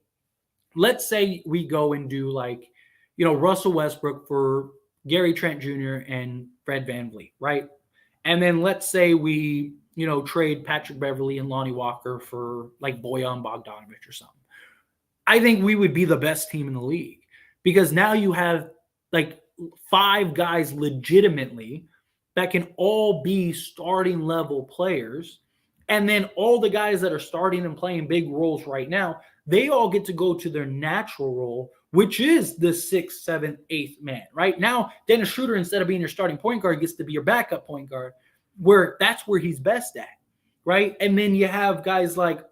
we go and do like, Russell Westbrook for Gary Trent Jr. and Fred VanVleet, right? And then let's say we, trade Patrick Beverly and Lonnie Walker for like Bojan Bogdanovic or something. I think we would be the best team in the league because now you have like five guys legitimately that can all be starting level players. And then all the guys that are starting and playing big roles right now, they all get to go to their natural role, which is the sixth, seventh, eighth man. Right now, Dennis Schroeder, instead of being your starting point guard, gets to be your backup point guard, where that's where he's best at. Right. And then you have guys like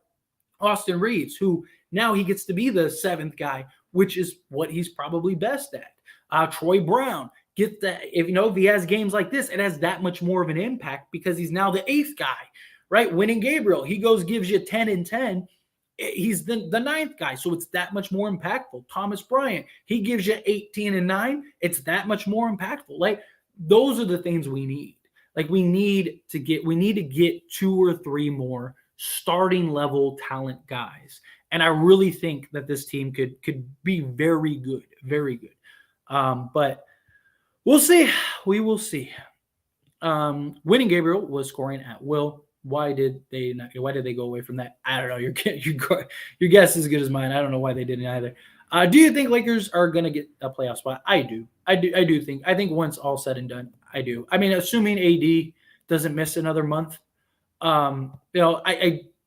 Austin Reeves, who now he gets to be the seventh guy, which is what he's probably best at. Troy Brown gets that. If he has games like this, it has that much more of an impact because he's now the eighth guy, right? Winning Gabriel, he gives you 10 and 10. He's the ninth guy, so it's that much more impactful. Thomas Bryant, he gives you 18 and 9. It's that much more impactful. Like those are the things we need. Like we need to get two or three more starting level talent guys. And I really think that this team could be very good, very good. But we'll see. We will see. Winning Gabriel was scoring at will. Why did they go away from that? I don't know. Your guess is as good as mine. I don't know why they didn't either. Do you think Lakers are going to get a playoff spot? I do. I think once all said and done, I do. I mean, assuming AD doesn't miss another month, AD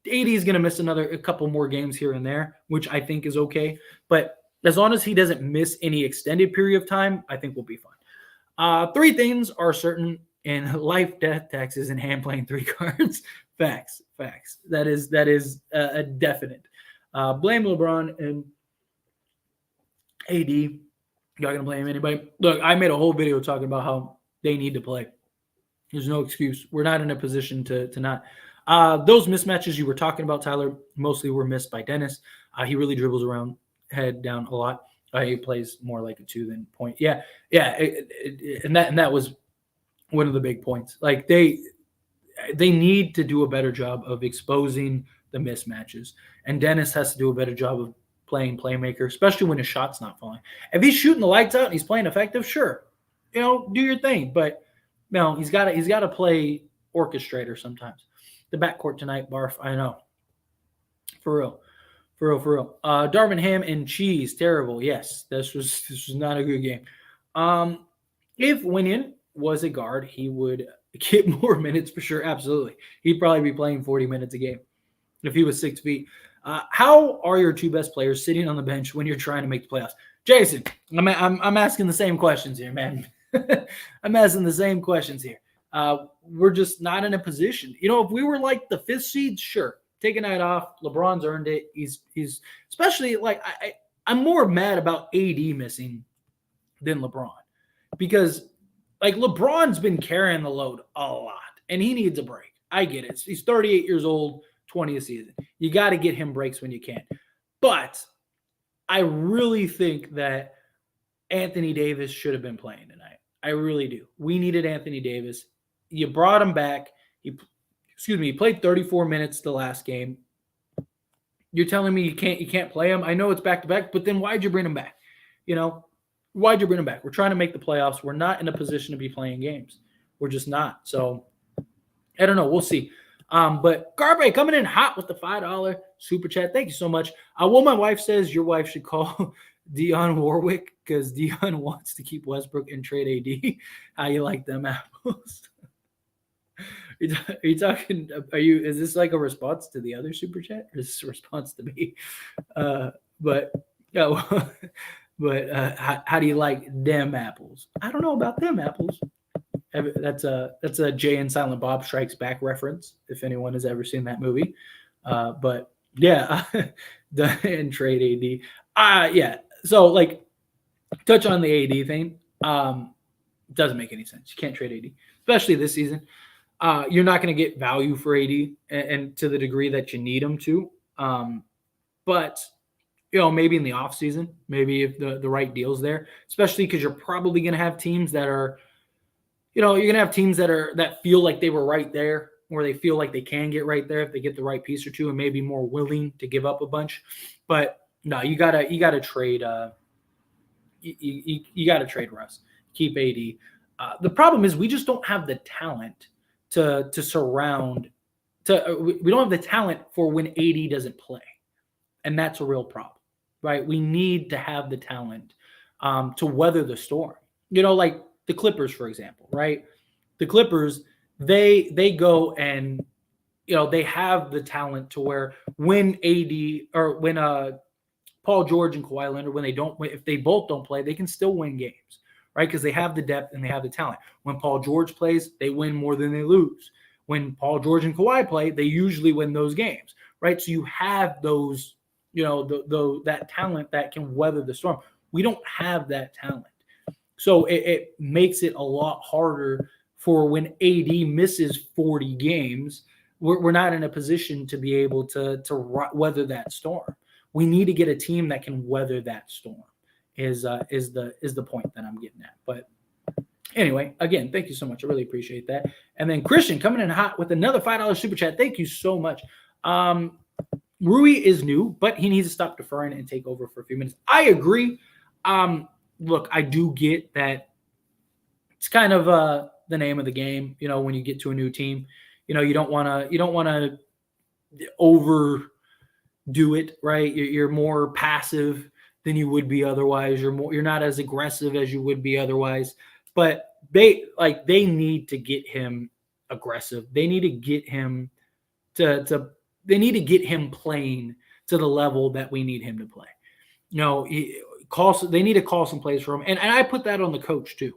is going to miss a couple more games here and there, which I think is okay. But as long as he doesn't miss any extended period of time, I think we'll be fine. Three things are certain in life, death, taxes, and hand playing three cards. Facts. That is a definite. Blame LeBron and AD. You're not going to blame anybody. Look, I made a whole video talking about how they need to play. There's no excuse. We're not in a position to not. Those mismatches you were talking about, Tyler, mostly were missed by Dennis. He really dribbles around, head down a lot. He plays more like a two than point. Yeah. And that was one of the big points. Like they need to do a better job of exposing the mismatches. And Dennis has to do a better job of playing playmaker, especially when his shot's not falling. If he's shooting the lights out and he's playing effective, sure, do your thing. But he's got to play orchestrator sometimes. The backcourt tonight, Barf. I know. For real. Darvin Ham and cheese, terrible. Yes, this was not a good game. If Winion was a guard, he would get more minutes for sure. Absolutely, he'd probably be playing 40 minutes a game if he was 6 feet. How are your two best players sitting on the bench when you're trying to make the playoffs? Jason, I'm asking the same questions here, man. I'm asking the same questions here. We're just not in a position. If we were like the fifth seed, sure, take a night off. LeBron's earned it. He's especially like I'm more mad about AD missing than LeBron because like LeBron's been carrying the load a lot and he needs a break. I get it. He's 38 years old, 20th season. You got to get him breaks when you can. But I really think that Anthony Davis should have been playing tonight. I really do. We needed Anthony Davis. You brought him back. He played 34 minutes the last game. You're telling me you can't play him? I know it's back-to-back, but then why'd you bring him back? Why'd you bring him back? We're trying to make the playoffs. We're not in a position to be playing games. We're just not. So, I don't know. We'll see. But Garbe coming in hot with the $5 super chat. Thank you so much. My wife says your wife should call Dionne Warwick because Dionne wants to keep Westbrook and trade AD. How you like them apples? Are you talking? Is this like a response to the other super chat, or is this a response to me? How do you like them apples? I don't know about them apples. That's a Jay and Silent Bob Strikes Back reference. If anyone has ever seen that movie, but yeah, and trade AD. Yeah. So like, touch on the AD thing. It doesn't make any sense. You can't trade AD, especially this season. You're not going to get value for AD and to the degree that you need him to. But maybe in the offseason, maybe if the right deal's there, especially because you're probably going to have teams that are, you're going to have teams that feel like they were right there, or they feel like they can get right there if they get the right piece or two, and maybe more willing to give up a bunch. But no, you gotta trade. You gotta trade Russ. Keep AD. The problem is we just don't have the talent to surround. We don't have the talent for when AD doesn't play, and that's a real problem, right? We need to have the talent to weather the storm. Like the Clippers, for example, right? The Clippers, they go and they have the talent to where when AD or when Paul George and Kawhi Leonard, if they both don't play, they can still win games, right? Because they have the depth and they have the talent. When Paul George plays, they win more than they lose. When Paul George and Kawhi play, they usually win those games, right? So you have those, that talent that can weather the storm. We don't have that talent. So it makes it a lot harder for when AD misses 40 games. We're not in a position to be able to weather that storm. We need to get a team that can weather that storm. Is the point that I'm getting at. But anyway, again, thank you so much. I really appreciate that. And then Christian coming in hot with another $5 super chat. Thank you so much. Rui is new, but he needs to stop deferring and take over for a few minutes. I agree. Look, I do get that it's kind of the name of the game. When you get to a new team, you don't want to overdo it, right? You're more passive than you would be otherwise. You're not as aggressive as you would be otherwise. But they need to get him aggressive. They need to get him they need to get him playing to the level that we need him to play. They need to call some plays for him. And I put that on the coach too.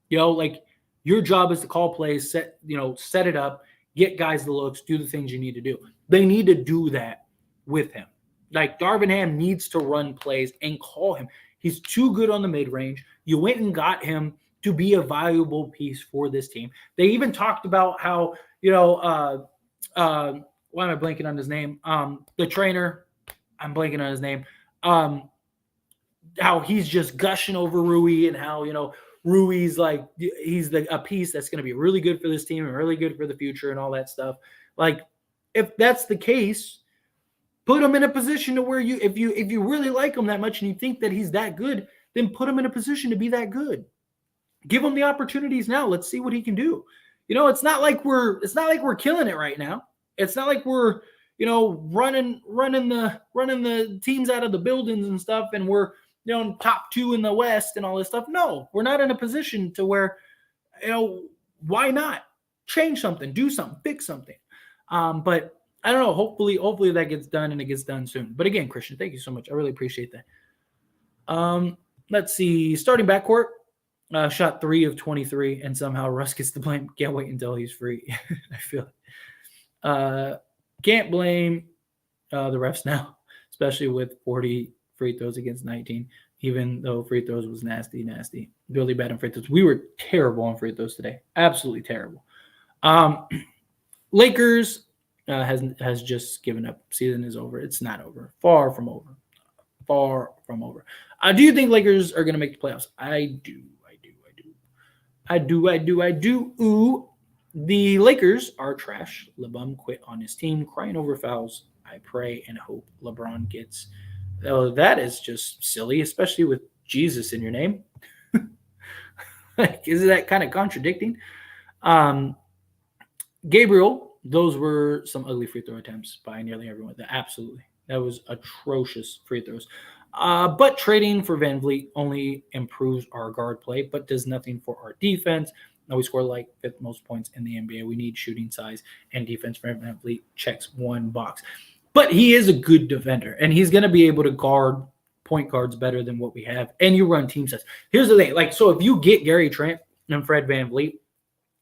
Your job is to call plays, set it up, get guys the looks, do the things you need to do. They need to do that with him. Like Darvin Ham needs to run plays and call him. He's too good on the mid-range. You went and got him to be a valuable piece for this team. They even talked about how, why am I blanking on his name? The trainer, I'm blanking on his name. How he's just gushing over Rui and how, Rui's like, he's a piece that's going to be really good for this team and really good for the future and all that stuff. Like, if that's the case, put him in a position to where if you really like him that much and you think that he's that good, then put him in a position to be that good. Give him the opportunities now. Let's see what he can do. It's not like we're killing it right now. It's not like we're, running the teams out of the buildings and stuff, and we're, top 2 in the West and all this stuff. No, we're not in a position to where, why not change something, do something, fix something. But I don't know. Hopefully that gets done and it gets done soon. But again, Christian, thank you so much. I really appreciate that. Let's see. Starting backcourt, shot 3 of 23, and somehow Russ gets the blame. Can't wait until he's free. I feel it. Can't blame the refs now, especially with 40 free throws against 19, even though free throws was nasty. Really bad on free throws. We were terrible on free throws today. Absolutely terrible. Lakers has just given up. Season is over. It's not over. Far from over. Do you think Lakers are going to make the playoffs? I do. Ooh. The Lakers are trash. LeBron quit on his team, crying over fouls. I pray and hope LeBron gets. Oh, that is just silly, especially with Jesus in your name. Isn't that kind of contradicting? Gabriel, those were some ugly free throw attempts by nearly everyone. Absolutely. That was atrocious free throws. But trading for Van Vliet only improves our guard play, but does nothing for our defense. Now we score like 5th most points in the NBA. We need shooting size and defense. Van Vliet checks one box. But he is a good defender, and he's going to be able to guard point guards better than what we have. And you run team sets. Here's the thing. So if you get Gary Trent and Fred Van Vliet,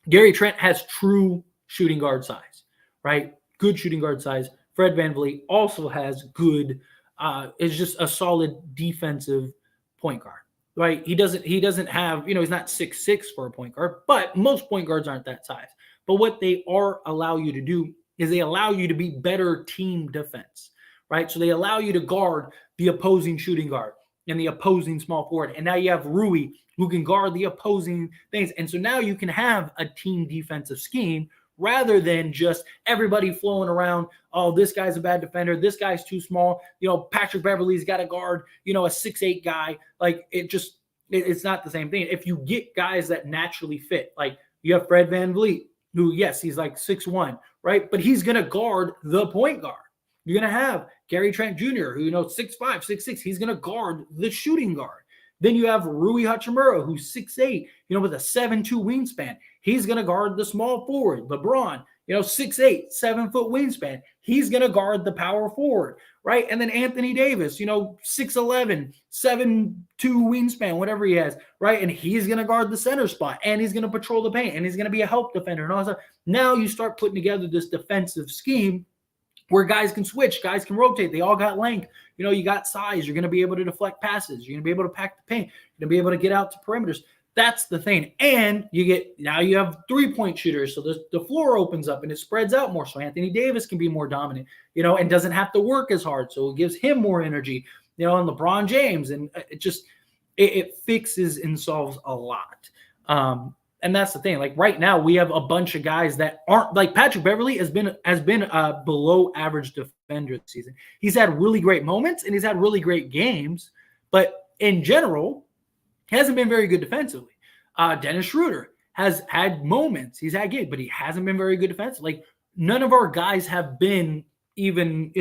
Gary Trent has true shooting guard size, right? Good shooting guard size. Fred Van Vliet also has good, is just a solid defensive point guard. right? He doesn't have, he's not 6'6" for a point guard, but most point guards aren't that size. But what they are allow you to do is they allow you to be better team defense, right? So they allow you to guard the opposing shooting guard and the opposing small forward. And now you have Rui who can guard the opposing things. And so now you can have a team defensive scheme rather than just everybody flowing around. Oh, this guy's a bad defender. This guy's too small. Patrick Beverly's got to guard, a 6'8" guy. Like it's not the same thing. If you get guys that naturally fit, like you have Fred VanVleet, who, yes, he's like 6'1", right? But he's going to guard the point guard. You're going to have Gary Trent Jr., who, 6'5", 6'6". He's going to guard the shooting guard. Then you have Rui Hachimura, who's 6'8", with a 7'2" wingspan. He's going to guard the small forward. LeBron, 6'8", 7-foot wingspan. He's going to guard the power forward, right? And then Anthony Davis, 6'11", 7'2" wingspan, whatever he has, right? And he's going to guard the center spot, and he's going to patrol the paint, and he's going to be a help defender and all that stuff. Now you start putting together this defensive scheme where guys can switch, guys can rotate. They all got length. You got size. You're going to be able to deflect passes. You're going to be able to pack the paint. You're going to be able to get out to perimeters. That's the thing. And now you have 3-point shooters. So the floor opens up and it spreads out more. So Anthony Davis can be more dominant, and doesn't have to work as hard. So it gives him more energy, and LeBron James. And it fixes and solves a lot. And that's the thing. Like right now, we have a bunch of guys that aren't like Patrick Beverly has been a below average defender this season. He's had really great moments and he's had really great games, but in general, he hasn't been very good defensively. Dennis Schroeder has had moments. He's had games, but he hasn't been very good defensively. Like none of our guys have been even,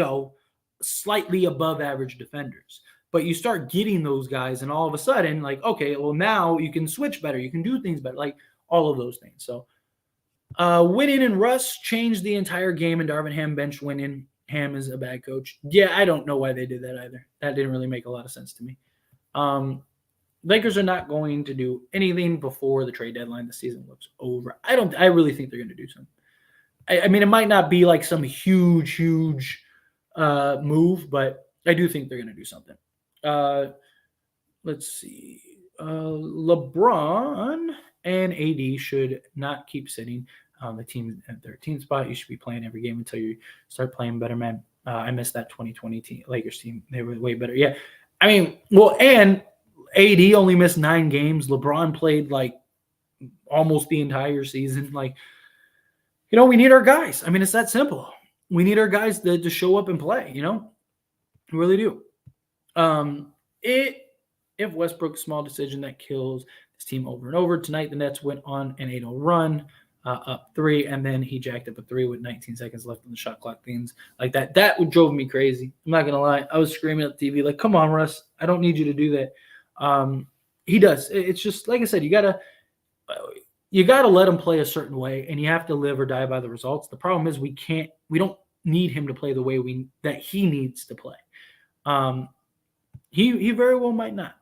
slightly above average defenders. But you start getting those guys, and all of a sudden, like, okay, well, now you can switch better. You can do things better. Like, all of those things. So Winning and Russ changed the entire game, and Darvin Ham benched Winning. Ham is a bad coach. Yeah, I don't know why they did that either. That didn't really make a lot of sense to me. Lakers are not going to do anything before the trade deadline. The season looks over. I really think they're going to do something. I mean, it might not be like some huge move, but I do think they're going to do something. Let's see. LeBron and AD should not keep sitting the team at 13th spot. You should be playing every game until you start playing better, man. I missed that 2020 Lakers team. They were way better. Yeah. I mean, well, and AD only missed 9 games. LeBron played like almost the entire season. Like, we need our guys. I mean, it's that simple. We need our guys to show up and play, We really do. If Westbrook's small decision that kills this team over and over. Tonight, the Nets went on an 8-0 run, up 3, and then he jacked up a 3 with 19 seconds left on the shot clock. Things like that. That drove me crazy. I'm not going to lie. I was screaming at the TV like, come on, Russ. I don't need you to do that. He does. It's just, like I said, you got to let him play a certain way, and you have to live or die by the results. The problem is we don't need him to play the way that he needs to play. He very well might not.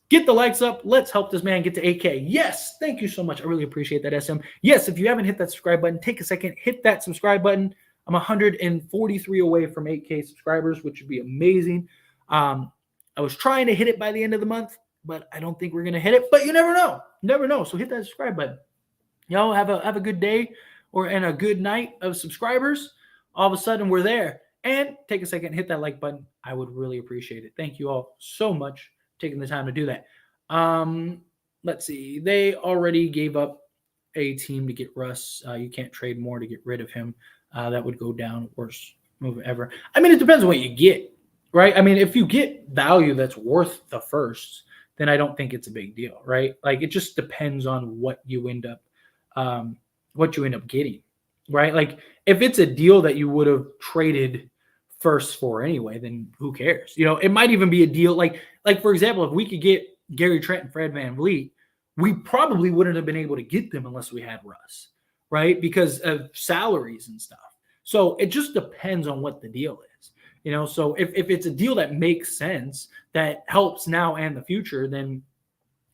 Get the likes up. Let's help this man get to 8K. Yes, thank you so much. I really appreciate that, SM. Yes, if you haven't hit that subscribe button, take a second, hit that subscribe button. I'm 143 away from 8K subscribers, which would be amazing. I was trying to hit it by the end of the month, but I don't think we're going to hit it. But you never know. Never know. So hit that subscribe button. Have a good day and a good night of subscribers. All of a sudden, we're there. And take a second, hit that like button. I would really appreciate it. Thank you all so much for taking the time to do that. Let's see. They already gave up a team to get Russ. You can't trade more to get rid of him. That would go down. Worst move ever. I mean, it depends on what you get, right? I mean, if you get value that's worth the first, then I don't think it's a big deal, right? Like, it just depends on what you end up getting, right? Like, if it's a deal that you would have traded first for anyway, then who cares? It might even be a deal like for example, if we could get Gary Trent and Fred VanVleet, we probably wouldn't have been able to get them unless we had Russ, right? Because of salaries and stuff. So it just depends on what the deal is, So if it's a deal that makes sense, that helps now and the future, then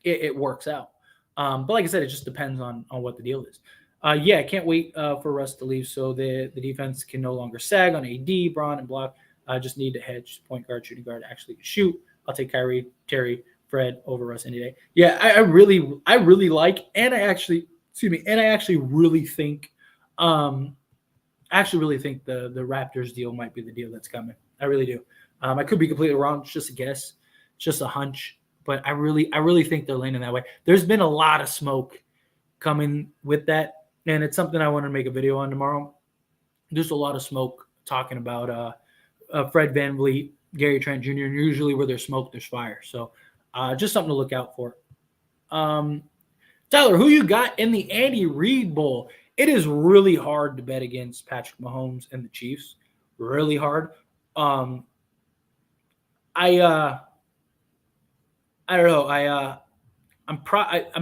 it works out. But like I said, it just depends on what the deal is. I can't wait for Russ to leave so the defense can no longer sag on AD, Braun, and block. Just need to hedge point guard, shooting guard, actually shoot. I'll take Kyrie, Terry, Fred over Russ any day. Yeah, I really like, and I actually really think, the Raptors deal might be the deal that's coming. I really do. I could be completely wrong. It's just a guess. It's just a hunch. But I really think they're leaning that way. There's been a lot of smoke coming with that, and it's something I want to make a video on tomorrow. There's a lot of smoke talking about Fred VanVleet, Gary Trent Jr., and usually where there's smoke, there's fire. So just something to look out for. Tyler, who you got in the Andy Reid Bowl? It is really hard to bet against Patrick Mahomes and the Chiefs. Really hard. I don't know. I'm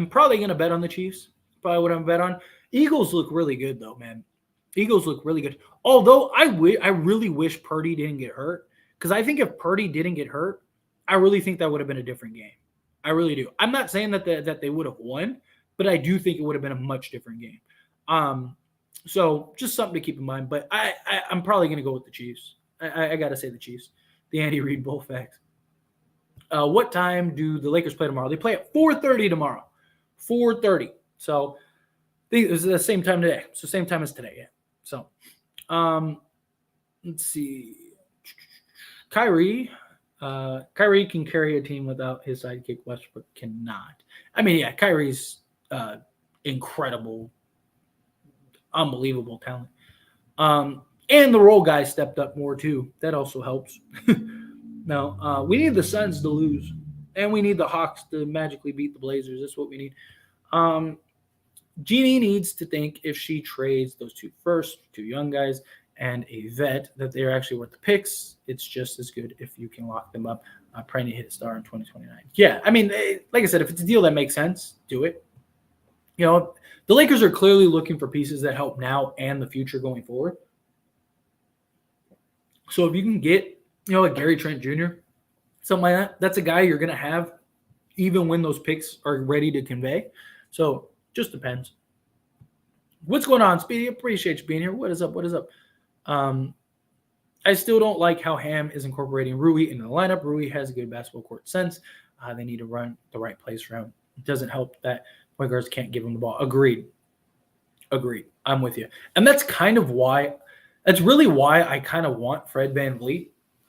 probably gonna bet on the Chiefs. Probably what I'm bet on. Eagles look really good though, man. Eagles look really good. Although I really wish Purdy didn't get hurt, because I think if Purdy didn't get hurt, I really think that would have been a different game. I really do. I'm not saying that they would have won, but I do think it would have been a much different game. So just something to keep in mind. But I'm probably going to go with the Chiefs. I got to say the Chiefs. The Andy Reid Bowl facts. What time do the Lakers play tomorrow? They play at 4:30 tomorrow. 4:30. So it's the same time today. So same time as today. Yeah. So let's see. Kyrie can carry a team without his sidekick. Westbrook cannot. I mean, yeah, Kyrie's incredible, unbelievable talent. And the role guys stepped up more too. That also helps. No, we need the Suns to lose, and we need the Hawks to magically beat the Blazers. That's what we need. Jeannie needs to think if she trades those two young guys, and a vet, that they're actually worth the picks. It's just as good if you can lock them up. Praying to hit a star in 2029. Yeah, I mean, like I said, if it's a deal that makes sense, do it. You know, the Lakers are clearly looking for pieces that help now and the future going forward. So if you can get, a Gary Trent Jr., something like that, that's a guy you're going to have even when those picks are ready to convey. So just depends. What's going on, Speedy? Appreciate you being here. What is up? I still don't like how Ham is incorporating Rui into the lineup. Rui has a good basketball court sense. They need to run the right plays around. It doesn't help that point guards can't give him the ball. Agreed. I'm with you. And that's really why I kind of want Fred VanVleet.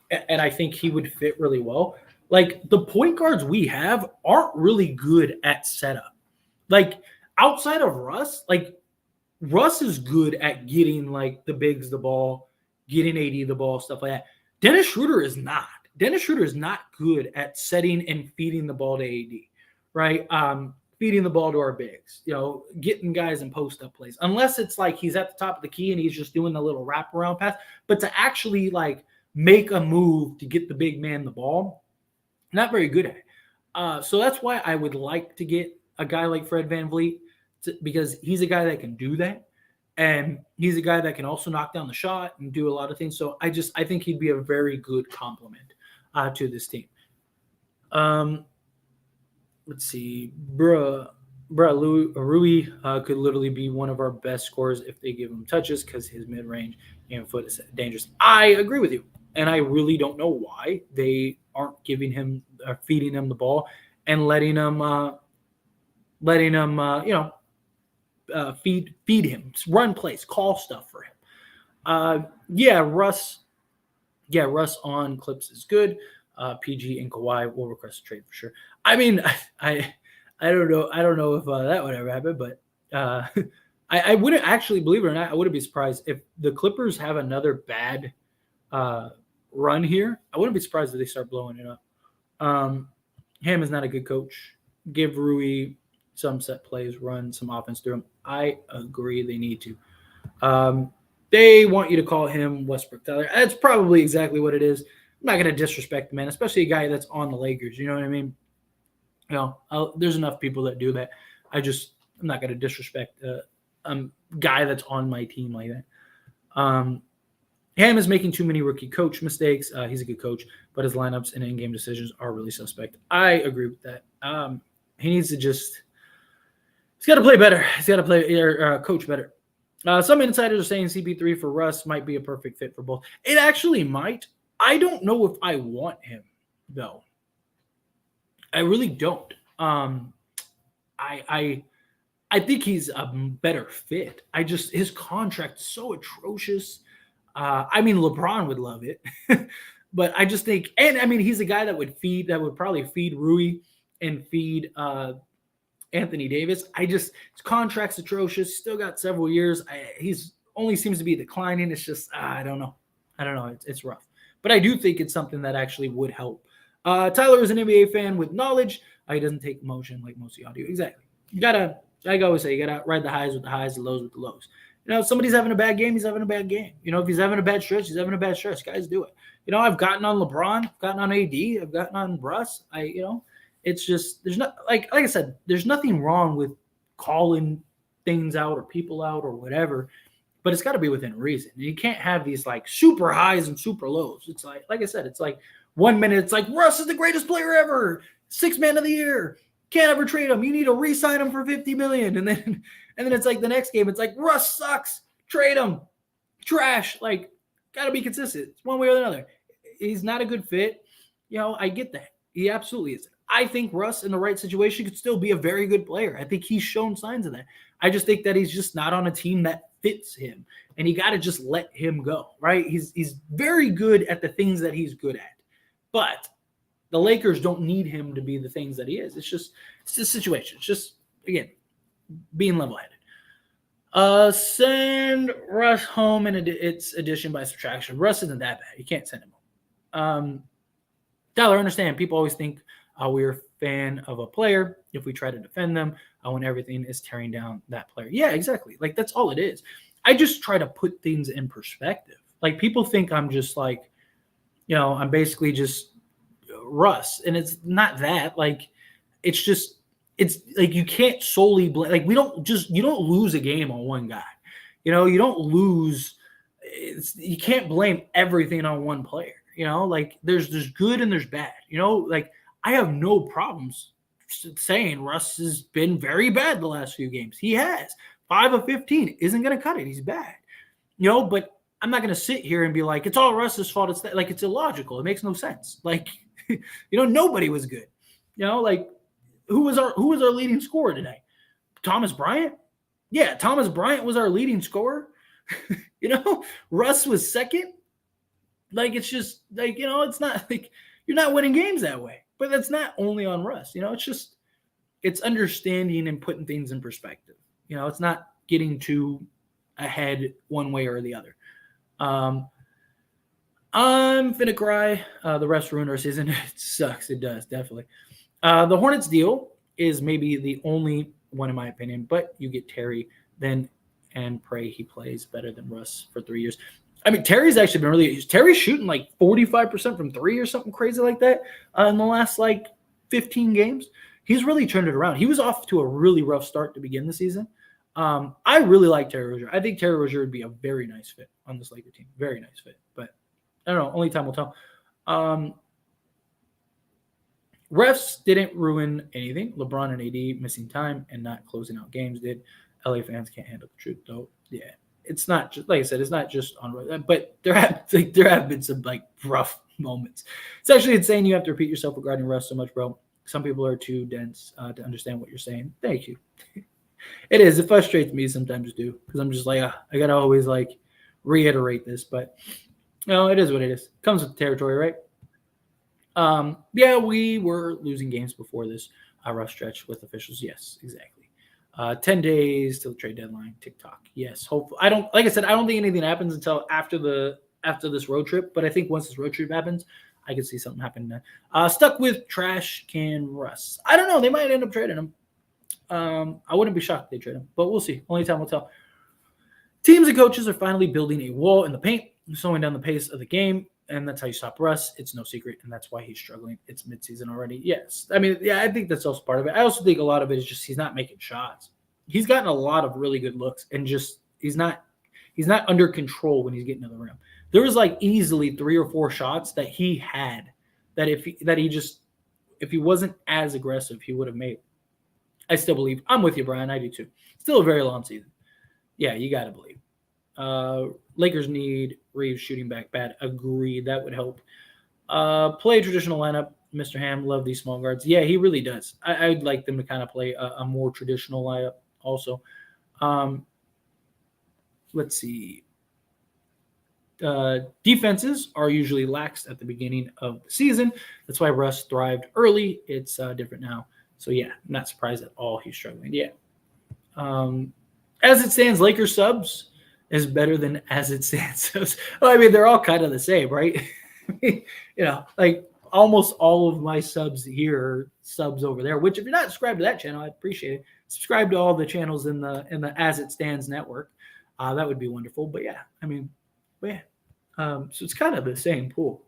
And I think he would fit really well. Like, the point guards we have aren't really good at setup. Like, outside of Russ, Russ is good at getting, the bigs the ball, getting AD the ball, stuff like that. Dennis Schroeder is not. Dennis Schroeder is not good at setting and feeding the ball to AD, right? Feeding the ball to our bigs, getting guys in post-up plays. Unless it's he's at the top of the key and he's just doing the little wraparound pass. But to actually, make a move to get the big man the ball, not very good at it. So that's why I would like to get a guy like Fred VanVleet, because he's a guy that can do that. And he's a guy that can also knock down the shot and do a lot of things. So I think he'd be a very good complement to this team. Let's see. Rui could literally be one of our best scorers if they give him touches, because his mid-range and foot is dangerous. I agree with you. And I really don't know why they aren't giving him or feeding him the ball and letting him feed him, run plays, call stuff for him. Russ on Clips is good. PG and Kawhi will request a trade for sure. I mean, I don't know. I don't know if that would ever happen, but I wouldn't actually, believe it or not, I wouldn't be surprised if the Clippers have another bad run here. I wouldn't be surprised if they start blowing it up. Ham is not a good coach. Give Rui some set plays, run some offense through him. I agree they need to. They want you to call him Westbrook, Tyler. That's probably exactly what it is. I'm not going to disrespect the man, especially a guy that's on the Lakers. You know what I mean? There's enough people that do that. I'm not going to disrespect a guy that's on my team like that. Ham is making too many rookie coach mistakes. He's a good coach, but his lineups and in-game decisions are really suspect. I agree with that. He needs to he's got to play better. He's got to play coach better. Some insiders are saying CP3 for Russ might be a perfect fit for both. It actually might. I don't know if I want him, though. I really don't. I I think he's a better fit. His contract is so atrocious. I mean, LeBron would love it, but I just think, and I mean, he's a guy that would probably feed Rui and feed Anthony Davis. His contract's atrocious. Still got several years. He's only seems to be declining. It's just I don't know. It's rough, but I do think it's something that actually would help. Tyler is an NBA fan with knowledge. He doesn't take emotion like most of y'all do. Exactly. You gotta. I always say you gotta ride the highs with the highs, the lows with the lows. If somebody's having a bad game, he's having a bad game. If he's having a bad stretch, he's having a bad stretch. Guys do it. I've gotten on LeBron, I've gotten on AD, I've gotten on Russ. It's just there's not like I said, there's nothing wrong with calling things out or people out or whatever, but it's got to be within reason. You can't have these like super highs and super lows. It's like I said, it's like 1 minute it's like Russ is the greatest player ever, 6th man of the year. Can't ever trade him. You need to re-sign him for $50 million. And then it's like the next game, it's like Russ sucks. Trade him. Trash. Like, gotta be consistent. It's one way or another. He's not a good fit. I get that. He absolutely is. I think Russ in the right situation could still be a very good player. I think he's shown signs of that. I just think that he's just not on a team that fits him. And you gotta just let him go, right? He's very good at the things that he's good at. But the Lakers don't need him to be the things that he is. It's a situation. It's just, again, being level-headed. Send Russ home, and it's addition by subtraction. Russ isn't that bad. You can't send him home. Tyler, understand. People always think we're a fan of a player if we try to defend them when everything is tearing down that player. Yeah, exactly. Like, that's all it is. I just try to put things in perspective. Like, people think I'm just like, I'm basically just Russ, and it's not that. Like, it's like you can't solely blame. Like, you don't lose a game on one guy. You don't lose. You can't blame everything on one player. Like there's good and there's bad. Like I have no problems saying Russ has been very bad the last few games. He has 5 of 15. Isn't going to cut it. He's bad. But I'm not going to sit here and be like, it's all Russ's fault. It's like, it's illogical. It makes no sense. Like, nobody was good. Like who was our leading scorer today? Thomas Bryant? Yeah, Thomas Bryant was our leading scorer. Russ was second. Like, it's just like, it's not like you're not winning games that way. But that's not only on Russ. It's understanding and putting things in perspective. It's not getting too ahead one way or the other. I'm finna cry. The refs ruined our season. It sucks. It does, definitely. The Hornets deal is maybe the only one in my opinion, but you get Terry then and pray he plays better than Russ for 3 years. I mean, Terry's actually been Terry's shooting like 45% from 3 or something crazy like that in the last like 15 games. He's really turned it around. He was off to a really rough start to begin the season. I really like Terry Rozier. I think Terry Rozier would be a very nice fit on this Laker team. Very nice fit, but I don't know. Only time will tell. Refs didn't ruin anything. LeBron and AD missing time and not closing out games did. LA fans can't handle the truth, though. Yeah, it's not just like I said. It's not just on, but there have been some like rough moments. It's actually insane. You have to repeat yourself regarding refs so much, bro. Some people are too dense to understand what you're saying. Thank you. It is. It frustrates me sometimes too because I'm just like I gotta always like reiterate this, but it is what it is. Comes with the territory, right? Yeah, we were losing games before this rough stretch with officials. Yes, exactly. 10 days till the trade deadline. TikTok. Yes. Hopefully, I don't think anything happens until after this road trip. But I think once this road trip happens, I could see something happen then. Stuck with trash can Russ. I don't know. They might end up trading him. I wouldn't be shocked if they trade him, but we'll see. Only time will tell. Teams and coaches are finally building a wall in the paint, slowing down the pace of the game. And that's how you stop Russ. It's no secret, and that's why he's struggling. It's midseason already. Yes. I mean, yeah, I think that's also part of it. I also think a lot of it is just he's not making shots. He's gotten a lot of really good looks, and just he's not under control when he's getting to the rim. There was like easily 3 or 4 shots that he had that if he wasn't as aggressive, he would have made. I still believe. I'm with you, Brian. I do too. Still a very long season. Yeah, you got to believe. Lakers need Reeves shooting back bad. Agreed. That would help. Play a traditional lineup Mr. Ham, love these small guards. Yeah, he really does. I'd like them to kind of play a more traditional lineup also. Let's see. Defenses are usually lax at the beginning of the season. That's why Russ thrived early. It's different now. So, yeah, not surprised at all he's struggling. Yeah. As it stands, Lakers subs is better than as it stands subs. Well, I mean, they're all kind of the same, right? Like almost all of my subs here are subs over there, which if you're not subscribed to that channel, I'd appreciate it. Subscribe to all the channels in the As It Stands network. That would be wonderful. But yeah, I mean, so it's kind of the same pool.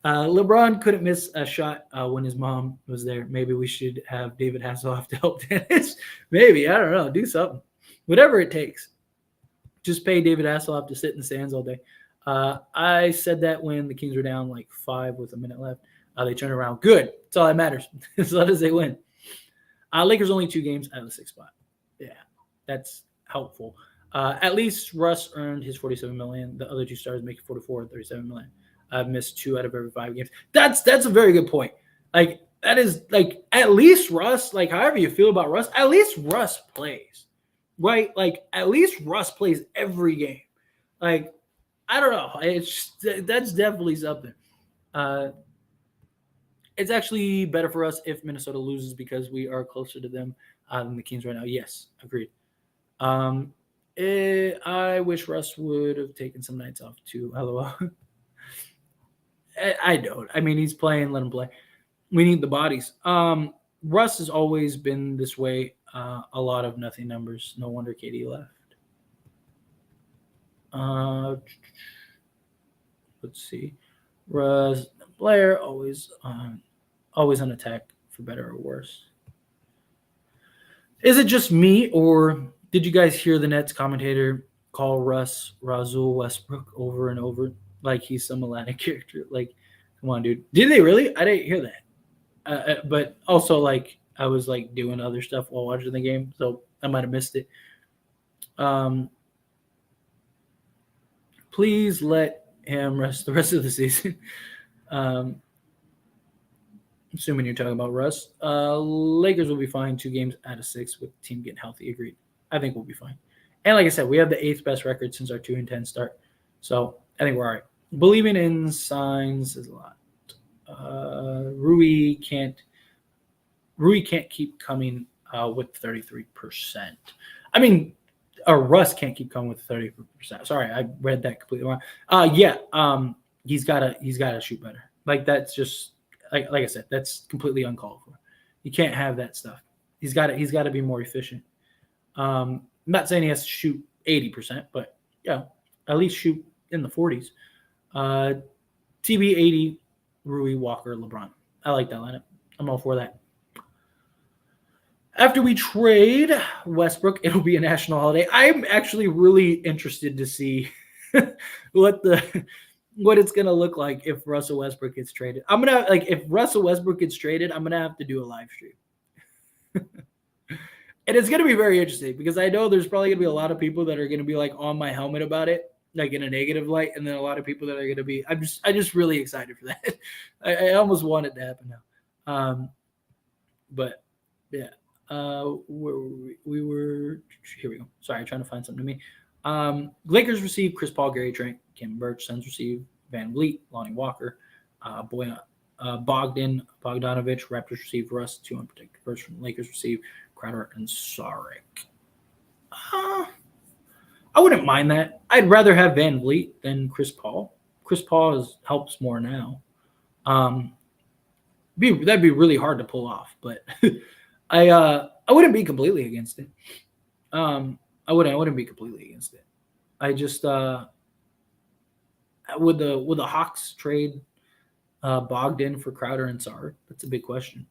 LeBron couldn't miss a shot when his mom was there. Maybe we should have David Hasselhoff to help Dennis. Maybe. I don't know. Do something. Whatever it takes. Just pay David Hasselhoff to sit in the stands all day. I said that when the Kings were down like 5 with a minute left. They turned around. Good. That's all that matters. As long as they win. Lakers only 2 games out of the 6th spot. Yeah, that's helpful. At least Russ earned his $47 million. The other 2 stars make $44 and $37 million. I've missed 2 out of every 5 games. That's a very good point. Like that is like at least Russ. Like however you feel about Russ, at least Russ plays, right? Like at least Russ plays every game. Like I don't know. That's definitely something. It's actually better for us if Minnesota loses because we are closer to them than the Kings right now. Yes, agreed. I wish Russ would have taken some nights off too. LOL. I don't. I mean, he's playing. Let him play. We need the bodies. Russ has always been this way. A lot of nothing numbers. No wonder KD left. Let's see. Russ, Blair, always on attack for better or worse. Is it just me, or did you guys hear the Nets commentator call Russ Rasul Westbrook over and over like he's some Atlantic character? Like, come on, dude. Did they really? I didn't hear that. But also, like, I was like doing other stuff while watching the game, so I might have missed it. Please let him rest the rest of the season. Assuming you're talking about Russ. Lakers will be fine 2 games out of 6 with the team getting healthy. Agreed. I think we'll be fine. And like I said, we have the 8th best record since our 2-10 start. So I think we're all right. Believing in signs is a lot. Rui can't keep coming with 33%. I mean, Russ can't keep coming with 30%. Sorry, I read that completely wrong. He's gotta shoot better. Like that's just like I said, that's completely uncalled for. You can't have that stuff. He's got to be more efficient. I'm not saying he has to shoot 80%, but yeah, at least shoot in the 40s. TB 80, Rui, Walker, LeBron. I like that lineup. I'm all for that. After we trade Westbrook, it'll be a national holiday. I'm actually really interested to see what it's gonna look like if Russell Westbrook gets traded. If Russell Westbrook gets traded, I'm gonna have to do a live stream. And it's gonna be very interesting because I know there's probably gonna be a lot of people that are gonna be like on my helmet about it, like in a negative light, and then a lot of people that are gonna be. I'm just really excited for that. I almost want it to happen now. But yeah. We were here we go. Sorry, trying to find something to me. Lakers received Chris Paul, Gary Trent, Kim Birch. Suns received Van Vliet, Lonnie Walker, Bogdanovich. Raptors received Russ, 2 unprotected first from Lakers received Crowder and Saric. I wouldn't mind that. I'd rather have Van Vliet than Chris Paul. Chris Paul helps more now. That'd be really hard to pull off, but I wouldn't be completely against it. I wouldn't be completely against it. I just would the Hawks trade Bogdan for Crowder and Saric? That's a big question.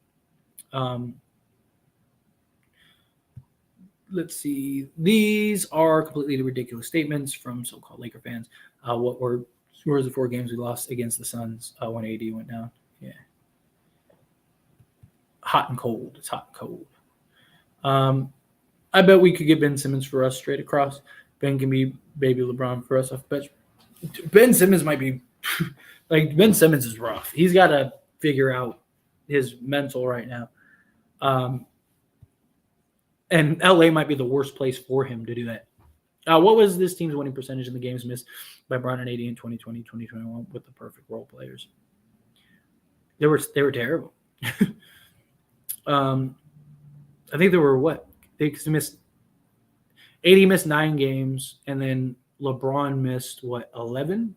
Let's see. These are completely ridiculous statements from so-called Laker fans. What were the 4 games we lost against the Suns when AD went down? Yeah. Hot and cold. It's hot and cold. I bet we could get Ben Simmons for us straight across. Ben can be baby LeBron for us off the bench. Ben Simmons might be like Ben Simmons is rough. He's got to figure out his mental right now. And LA might be the worst place for him to do that. What was this team's winning percentage in the games missed by Bron and AD in 2020, 2021 with the perfect role players? They were terrible. I think there were what? They missed 80 missed 9 games, and then LeBron missed what 11,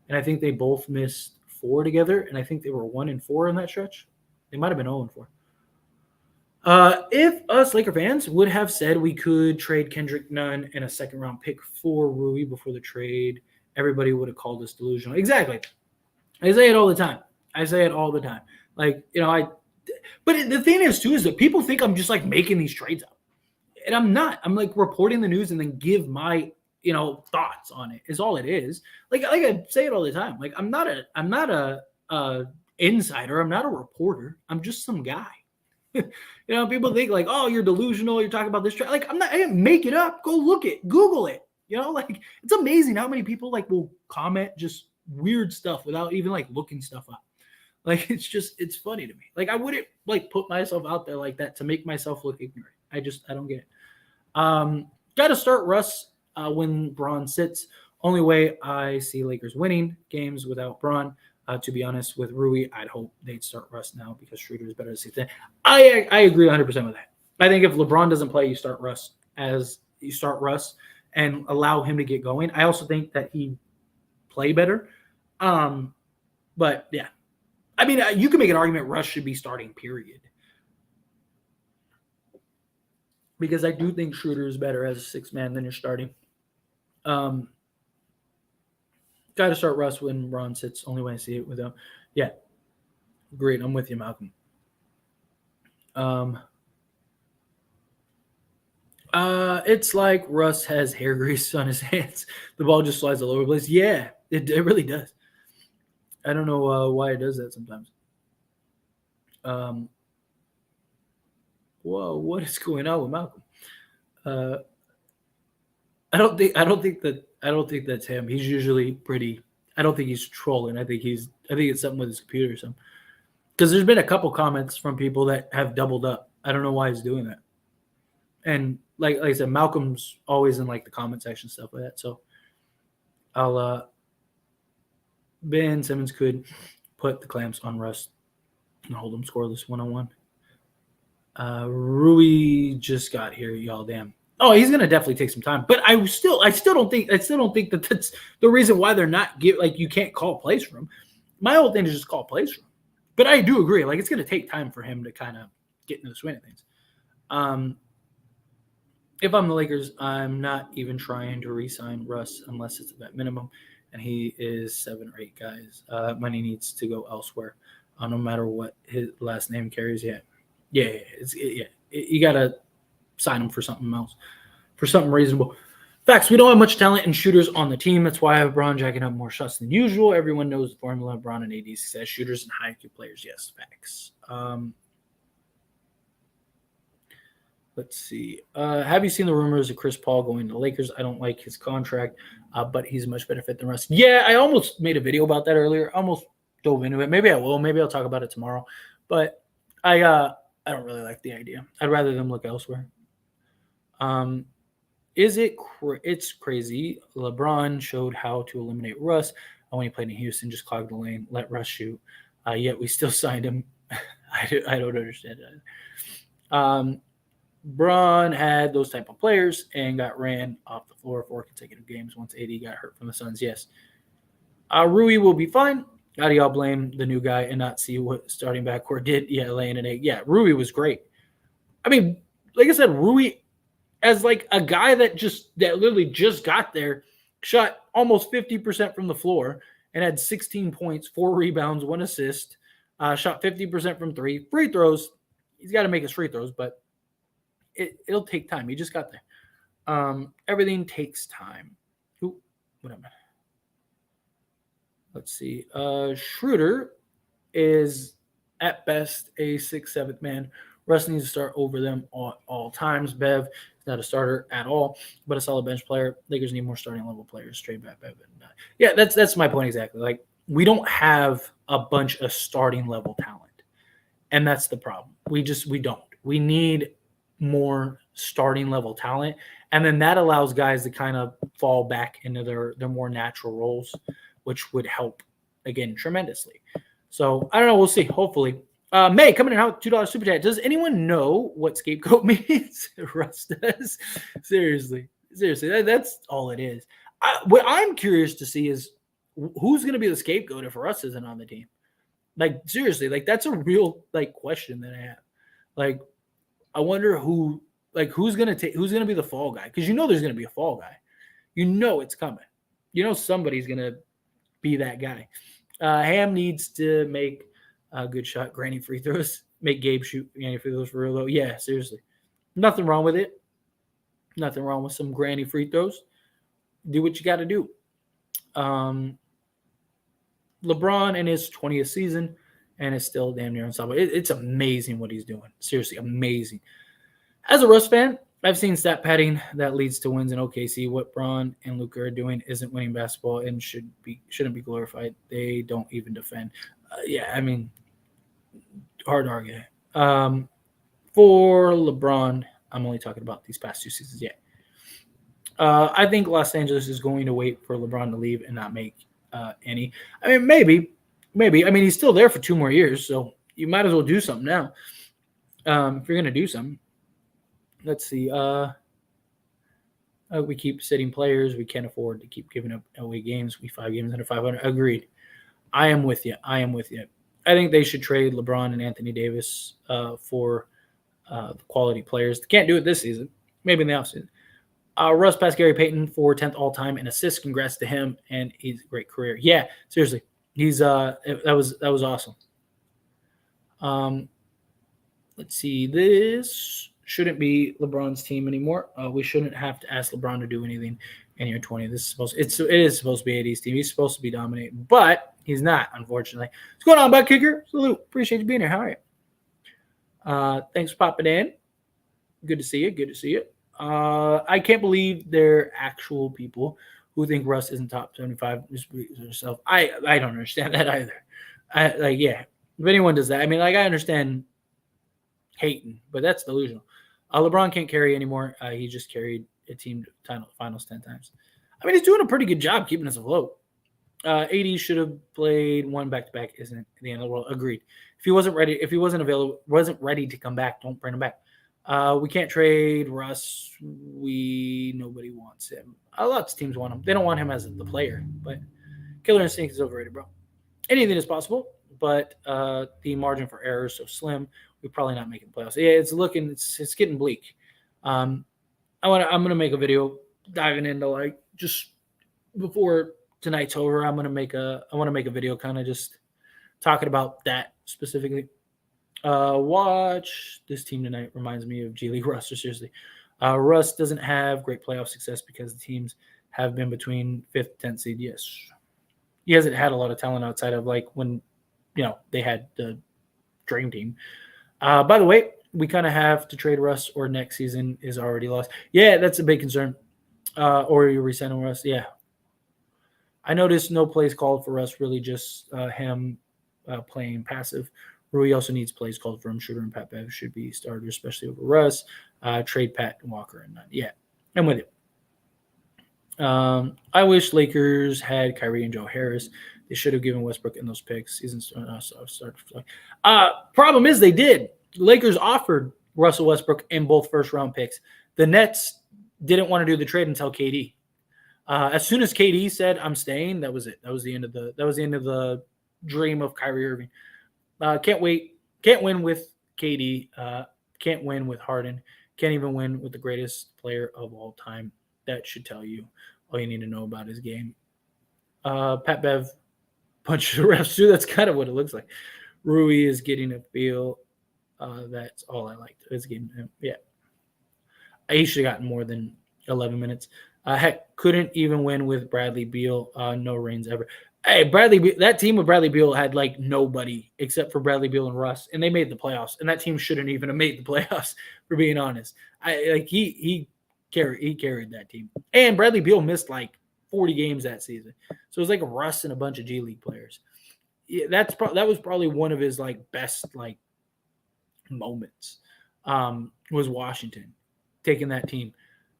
and I think they both missed 4 together, and I think they were 1-4 in that stretch. They might have been 0-4. If us Laker fans would have said we could trade Kendrick Nunn and a second round pick for Rui before the trade, everybody would have called us delusional. Exactly. I say it all the time. Like, but the thing is too is that people think I'm just like making these trades up, and I'm not. I'm like reporting the news and then give my thoughts on it. Is all it is. Like I say it all the time. Like I'm not a insider. I'm not a reporter. I'm just some guy. People think like, oh, you're delusional. You're talking about this. Like I'm not. I didn't make it up. Go look it. Google it. Like it's amazing how many people like will comment just weird stuff without even like looking stuff up. Like it's funny to me. Like I wouldn't like put myself out there like that to make myself look ignorant. I don't get it. Got to start Russ when Bron sits. Only way I see Lakers winning games without Bron. To be honest, with Rui, I'd hope they'd start Russ now because Schroeder is better at 6'10". I agree 100% with that. I think if LeBron doesn't play, you start Russ and allow him to get going. I also think that he'd play better. But yeah. I mean, you can make an argument Russ should be starting, period. Because I do think Schroeder is better as a 6-man than you're starting. Got to start Russ when Bron sits. Only way I see it without. Yeah. Great. I'm with you, Malcolm. It's like Russ has hair grease on his hands. The ball just slides all over the place. Yeah, it really does. I don't know why it does that sometimes. Whoa, what is going on with Malcolm? I don't think that's him. He's usually pretty. I don't think he's trolling. I think it's something with his computer or something. Because there's been a couple comments from people that have doubled up. I don't know why he's doing that. And like I said, Malcolm's always in like the comment section stuff like that. So I'll Ben Simmons could put the clamps on Russ and hold him scoreless 1-on-1. Rui just got here, y'all. Damn. Oh, he's gonna definitely take some time. But I still don't think that that's the reason why they're not you can't call plays for him. My whole thing is just call plays for him. But I do agree, like it's gonna take time for him to kind of get into the swing of things. If I'm the Lakers, I'm not even trying to re-sign Russ unless it's a vet minimum, and he is 7 or 8 guys. Money needs to go elsewhere, no matter what his last name carries. Yeah. You gotta sign him for something else, for something reasonable. Facts. We don't have much talent and shooters on the team. That's why I have Bron jacking up more shots than usual. Everyone knows the formula. Bron and AD success, shooters and high IQ players. Yes, facts. Let's see. Have you seen the rumors of Chris Paul going to the Lakers? I don't like his contract, but he's a much better fit than Russ. Yeah, I almost made a video about that earlier. I almost dove into it. Maybe I will. Maybe I'll talk about it tomorrow. But I don't really like the idea. I'd rather them look elsewhere. It's crazy. LeBron showed how to eliminate Russ when he played in Houston. Just clogged the lane, let Russ shoot. Yet we still signed him. I don't understand that. Bron had those type of players and got ran off the floor 4 consecutive games once AD got hurt from the Suns. Yes. Rui will be fine. How do y'all blame the new guy and not see what starting backcourt did? Yeah, laying an egg. Yeah, Rui was great. I mean, like I said, Rui, as like a guy that literally just got there, shot almost 50% from the floor and had 16 points, 4 rebounds, 1 assist, shot 50% from 3. Free throws, he's got to make his free throws, but it'll take time. He just got there. Everything takes time. Ooh, what am I? Let's see. Schroeder is at best a 6th, 7th man. Russ needs to start over them all times. Bev is not a starter at all, but a solid bench player. Lakers need more starting level players. Straight back, Bev. Yeah, that's my point exactly. Like we don't have a bunch of starting level talent, and that's the problem. We don't. We need more starting level talent, and then that allows guys to kind of fall back into their more natural roles, which would help again tremendously. So I don't know. We'll see. Hopefully, May coming in out $2 super chat. Does anyone know what scapegoat means? Russ does. Seriously, that's all it is. What I'm curious to see is who's going to be the scapegoat if Russ isn't on the team. Like seriously, like that's a real like question that I have. Like I wonder who's gonna be the fall guy, because there's gonna be a fall guy. It's coming. Somebody's gonna be that guy. Ham needs to make a good shot, granny free throws. Make Gabe shoot granny free throws for real though. Yeah, seriously, nothing wrong with it. Nothing wrong with some granny free throws. Do what you got to do. LeBron in his 20th season and is still damn near unstoppable. It's amazing what he's doing. Seriously, amazing. As a Russ fan, I've seen stat padding that leads to wins in OKC. What Bron and Luka are doing isn't winning basketball and shouldn't be glorified. They don't even defend. Hard to argue. For LeBron, I'm only talking about these past 2 seasons. Yeah. I think Los Angeles is going to wait for LeBron to leave and not make any. I mean, maybe. I mean, he's still there for 2 more years, so you might as well do something now. If you're going to do something. Let's see. We keep sitting players. We can't afford to keep giving up away games. We 5 games under 500. Agreed. I am with you. I think they should trade LeBron and Anthony Davis for the quality players. They can't do it this season. Maybe in the offseason. Russ passed Gary Payton for 10th all time in assists. Congrats to him, and he's a great career. Yeah, seriously, he's that was awesome. Let's see. This shouldn't be LeBron's team anymore. We shouldn't have to ask LeBron to do anything in year 20. It is supposed to be AD's team. He's supposed to be dominating, but he's not, unfortunately. What's going on, Butt Kicker? Salute. Appreciate you being here. How are you? Thanks for popping in. Good to see you. I can't believe there are actual people who think Russ isn't top 75 just because of himself. I don't understand that either. If anyone does that, I mean, I understand hating, but that's delusional. LeBron can't carry anymore. He just carried a team to finals 10 times. I mean, he's doing a pretty good job keeping us afloat. AD should have played one back-to-back. Isn't the end of the world. Agreed. If he wasn't ready to come back, don't bring him back. We can't trade Russ. Nobody wants him. Lots of teams want him. They don't want him as the player, but Killer Instinct is overrated, bro. Anything is possible, but the margin for error is so slim. We're probably not making the playoffs. Yeah, it's getting bleak. I'm gonna make a video diving into just before tonight's over. I want to make a video kind of just talking about that specifically. Watch this team tonight reminds me of G League roster. Seriously, Russ doesn't have great playoff success because the teams have been between 5th, 10th seed. Yes, he hasn't had a lot of talent outside of when they had the dream team. By the way, we kind of have to trade Russ or next season is already lost. Yeah, that's a big concern. Or you're resigning Russ. Yeah, I noticed no plays called for Russ. Really, just him playing passive. Rui also needs plays called for him. Shooter and Pat Bev should be starters, especially over Russ. Trade Pat and Walker and none. Yeah, I'm with it. I wish Lakers had Kyrie and Joe Harris. They should have given Westbrook in those picks. Problem is they did. Lakers offered Russell Westbrook in both first-round picks. The Nets didn't want to do the trade until KD. As soon as KD said, "I'm staying," that was it. That was the end of the dream of Kyrie Irving. Can't wait. Can't win with KD. Can't win with Harden. Can't even win with the greatest player of all time. That should tell you all you need to know about his game. Pat Bev punched the refs too. That's kind of what it looks like. Rui is getting a feel. That's all I liked. His game. Yeah. He should have gotten more than 11 minutes. Heck, couldn't even win with Bradley Beal. No rings ever. Hey, that team with Bradley Beal had nobody except for Bradley Beal and Russ, and they made the playoffs. And that team shouldn't even have made the playoffs, for being honest. He carried that team. And Bradley Beal missed 40 games that season. So it was like Russ and a bunch of G League players. Yeah, that was probably one of his like best like moments. Was Washington taking that team.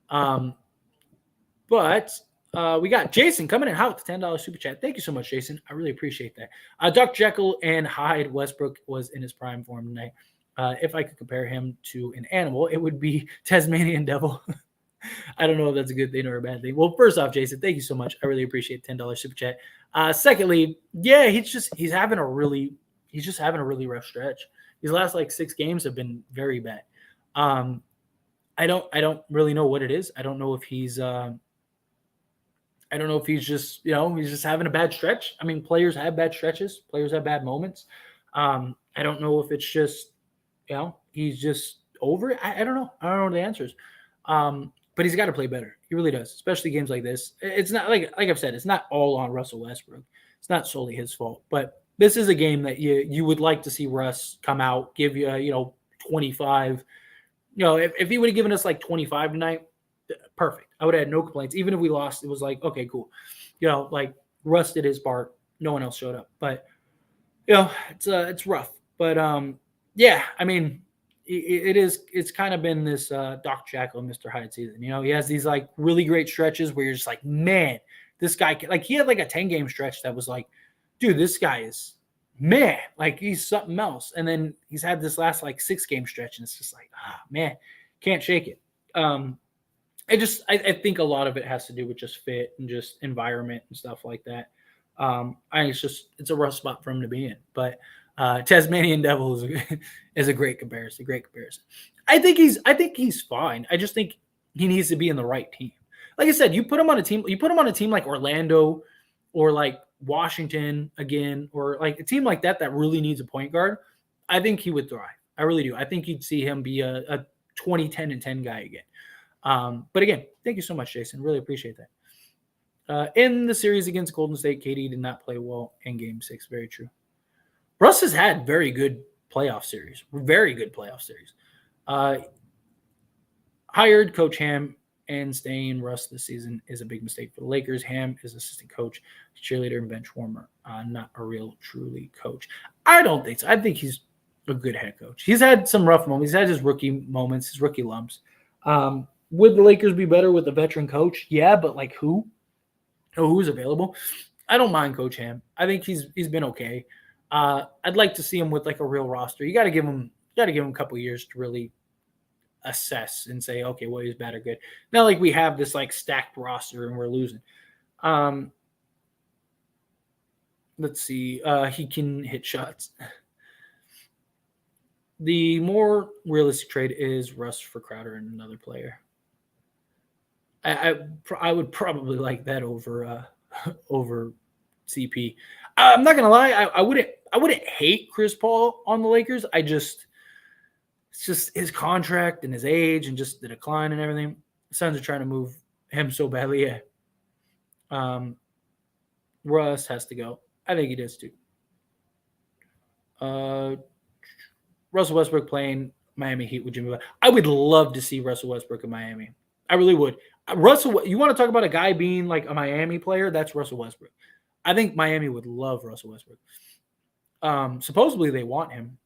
Um, but we got Jason coming in hot with the $10 super chat. Thank you so much, Jason. I really appreciate that. Dr. Jekyll and Hyde Westbrook was in his prime form tonight. If I could compare him to an animal, it would be Tasmanian devil. I don't know if that's a good thing or a bad thing. Well, first off, Jason, thank you so much. I really appreciate $10 super chat. Secondly, yeah, he's having a really rough stretch. These last like 6 games have been very bad. I don't really know what it is. I don't know if he's just he's just having a bad stretch. I mean, players have bad stretches. Players have bad moments. I don't know if it's just he's just over it. I don't know. I don't know the answers. But he's got to play better. He really does, especially games like this. It's not like I've said, it's not all on Russell Westbrook. It's not solely his fault. But this is a game that you would like to see Russ come out, give you 25. If he would have given us like 25 tonight, perfect. I would have had no complaints. Even if we lost, it was like, okay, cool. Like Russ did his part. No one else showed up. But it's rough. But yeah, I mean, it's kind of been this Doc Jekyll and Mr. Hyde season. He has these like really great stretches where you're just like, man, this guy he had like a 10-game stretch that was like, dude, this guy is man, like he's something else. And then he's had this last like 6-game stretch, and it's just like, man, can't shake it. I think a lot of it has to do with just fit and just environment and stuff like that. It's a rough spot for him to be in, but Tasmanian Devil is a great comparison. I think he's fine. I just think he needs to be in the right team. Like I said, you put him on a team like Orlando or like Washington again, or like a team like that really needs a point guard. I think he would thrive. I really do. I think you'd see him be a 20-10-10 guy again. But again, thank you so much, Jason. Really appreciate that. In the series against Golden State, KD did not play well in Game 6. Very true. Russ has had very good playoff series. Hired Coach Ham and staying Russ this season is a big mistake for the Lakers. Ham is assistant coach, cheerleader, and bench warmer, not a real, truly coach. I don't think so. I think he's a good head coach. He's had some rough moments. He's had his rookie moments, his rookie lumps. Would the Lakers be better with a veteran coach? Yeah, but like who? Who's available? I don't mind Coach Ham. I think he's been okay. I'd like to see him with like a real roster. You got to give him a couple years to really assess and say, okay, well, he's bad or good. Not like we have this like stacked roster and we're losing. Let's see. He can hit shots. The more realistic trade is Russ for Crowder and another player. I would probably like that over CP. I'm not gonna lie. I wouldn't hate Chris Paul on the Lakers. It's just his contract and his age and just the decline and everything. The Suns are trying to move him so badly. Yeah. Russ has to go. I think he does too. Russell Westbrook playing Miami Heat with Jimmy Butler. I would love to see Russell Westbrook in Miami. I really would. You want to talk about a guy being like a Miami player? That's Russell Westbrook. I think Miami would love Russell Westbrook. Supposedly they want him.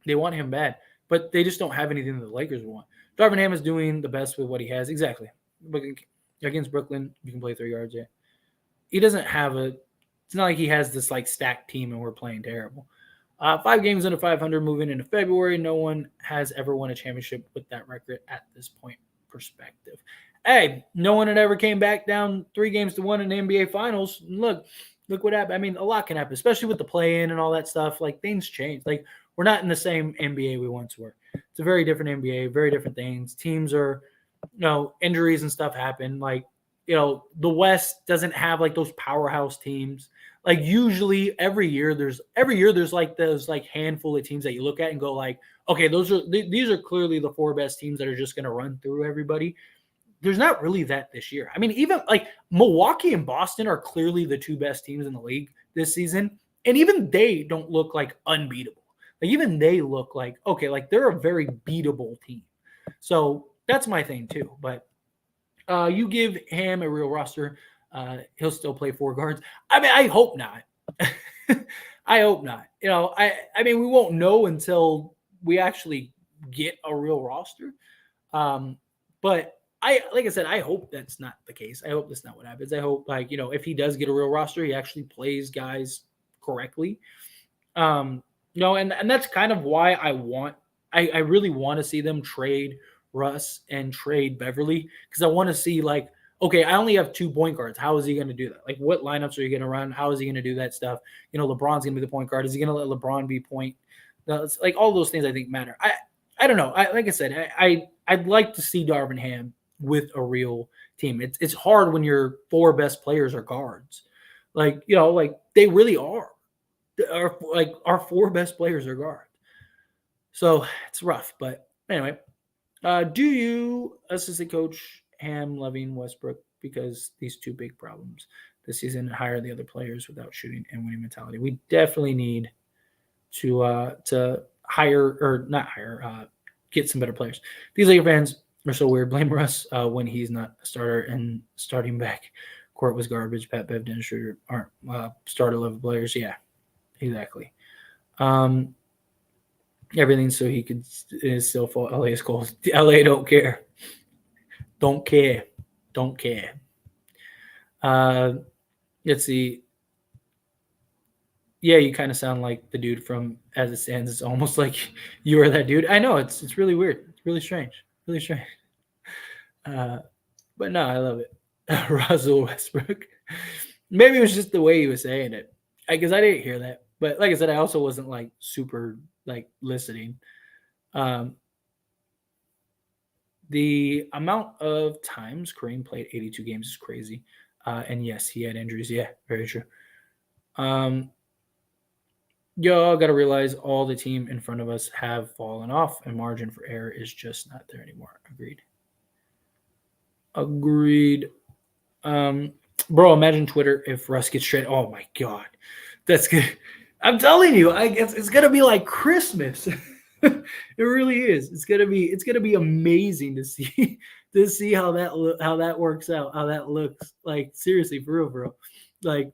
They want him bad, but they just don't have anything that the Lakers want. Darvin Ham is doing the best with what he has. Exactly. But against Brooklyn, you can play 3 yards. Yeah. He doesn't have it's not like he has this like stacked team and we're playing terrible. 5 games under 500 moving into February. No one has ever won a championship with that record at this point. Perspective. Hey, no one had ever came back down 3-1 in the NBA Finals. Look what happened. I mean, a lot can happen, especially with the play-in and all that stuff. Like, things change. Like, we're not in the same NBA we once were. It's a very different NBA, very different things. Teams are, injuries and stuff happen. Like, the West doesn't have like those powerhouse teams. Like, usually every year there's like those like handful of teams that you look at and go like, okay, these are clearly the 4 best teams that are just going to run through everybody. There's not really that this year. I mean, even like Milwaukee and Boston are clearly the 2 best teams in the league this season. And even they don't look like unbeatable. Like even they look like, okay, like they're a very beatable team. So that's my thing too. But you give Ham a real roster. He'll still play 4 guards. I mean, I hope not. I hope not. I mean, we won't know until we actually get a real roster. But like I said, I hope that's not the case. I hope that's not what happens. I hope, if he does get a real roster, he actually plays guys correctly. And that's kind of why I really want to see them trade Russ and trade Beverly, because I want to see, like, okay, I only have 2 point guards. How is he going to do that? Like, what lineups are you going to run? How is he going to do that stuff? LeBron's going to be the point guard. Is he going to let LeBron be point? It's like all those things I think matter. I don't know. Like I said, I'd like to see Darvin Ham with a real team. It's hard when your 4 best players are guards. Like they really are. Our 4 best players are guards. So it's rough. But anyway, do you, assistant coach Ham, loving Westbrook because these 2 big problems this season, hire the other players without shooting and winning mentality? We definitely need to hire, or not hire, get some better players. These Laker fans are so weird. Blame Russ when he's not a starter, and starting back court was garbage. Pat Bev, Dennis Schroeder aren't starter level players. Yeah, exactly. Everything so he could still fall. LA is cold. LA don't care. Don't care. Don't care. Let's see. Yeah, you kind of sound like the dude from As It Stands. It's almost like you are that dude. I know, it's really weird. It's really strange. Really strange. But no, I love it. Russell Westbrook. Maybe it was just the way he was saying it, because I didn't hear that. But like I said, I also wasn't like super like listening. The amount of times Kareem played 82 games is crazy. And yes, he had injuries. Yeah, very true. Y'all got to realize all the team in front of us have fallen off, and margin for error is just not there anymore. Agreed. Bro, imagine Twitter if Russ gets traded. Oh my God, that's good. I'm telling you, I guess it's gonna be like Christmas. It really is. It's gonna be amazing to see how that works out, how that looks. Like, seriously, for real, bro. Like,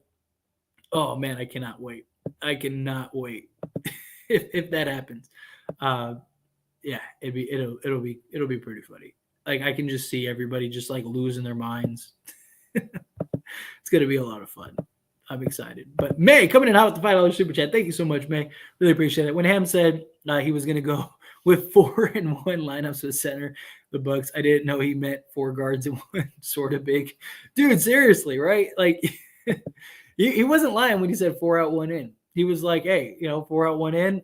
oh man, I cannot wait. I cannot wait if that happens. Yeah, it'll be pretty funny. Like, I can just see everybody just like losing their minds. It's gonna be a lot of fun. I'm excited. But May coming in hot with the $5 super chat. Thank you so much, May. Really appreciate it. When Ham said he was gonna go with 4-1 lineups with center, the Bucks, I didn't know he meant 4 guards and 1 sort of big. Dude, seriously, right? Like, he wasn't lying when he said 4 out, 1 in. He was like, hey, 4 out, 1 in.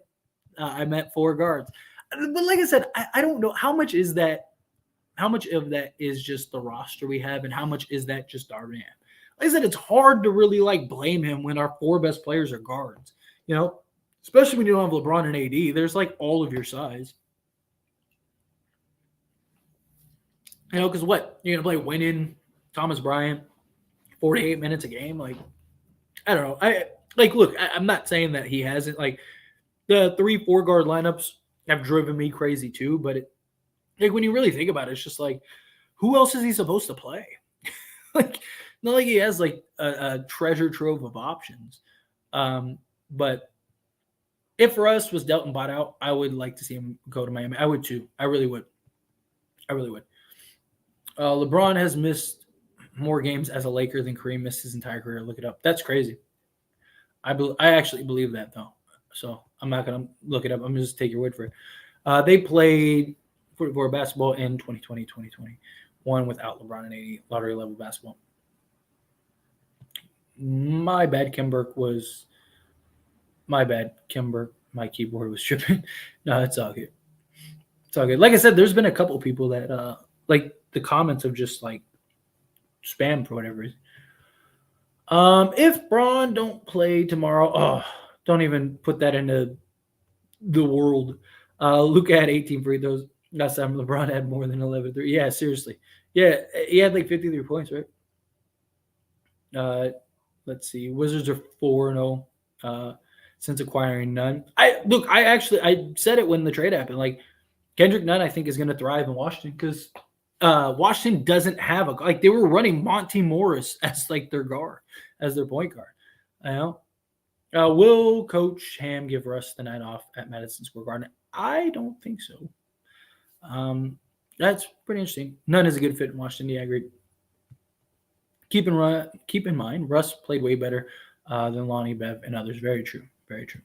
I meant 4 guards. But like I said, I don't know how much is that. How much of that is just the roster we have, and how much is that just Darvin Ham? Like I said, it's hard to really like blame him when our 4 best players are guards. Especially when you don't have LeBron and AD. There's like all of your size. Because what? You're gonna play winning Thomas Bryant 48 minutes a game? Like, I don't know. Look, I'm not saying that he hasn't. Like, the 3-4 guard lineups have driven me crazy too, but like, when you really think about it, it's just like, who else is he supposed to play? Like, not like he has like a treasure trove of options. But if Russ was dealt and bought out, I would like to see him go to Miami. I would too. I really would. LeBron has missed more games as a Laker than Kareem missed his entire career. Look it up. That's crazy. I actually believe that, though. So I'm not going to look it up. I'm just take your word for it. They played for basketball in 2020, 2021 without LeBron and AD, lottery level basketball. My bad, Kim Burke. My keyboard was tripping. No, it's all good. It's all good. Like I said, there's been a couple of people that like the comments of just like spam for whatever reason. If Braun don't play tomorrow, don't even put that into the world. Luka had 18 free throws. Last time LeBron had more than 11 3. Yeah, seriously. Yeah, he had like 53 points, right? Let's see. Wizards are 4-0 since acquiring Nunn. I said it when the trade happened. Like, Kendrick Nunn, I think, is going to thrive in Washington because Washington doesn't have they were running Monty Morris as like their guard, as their point guard. You know, will Coach Ham give Russ the night off at Madison Square Garden? I don't think so. That's pretty interesting. None is a good fit in Washington. Yeah, I agree. Keep in mind, Russ played way better than Lonnie, Bev, and others. Very true. Very true.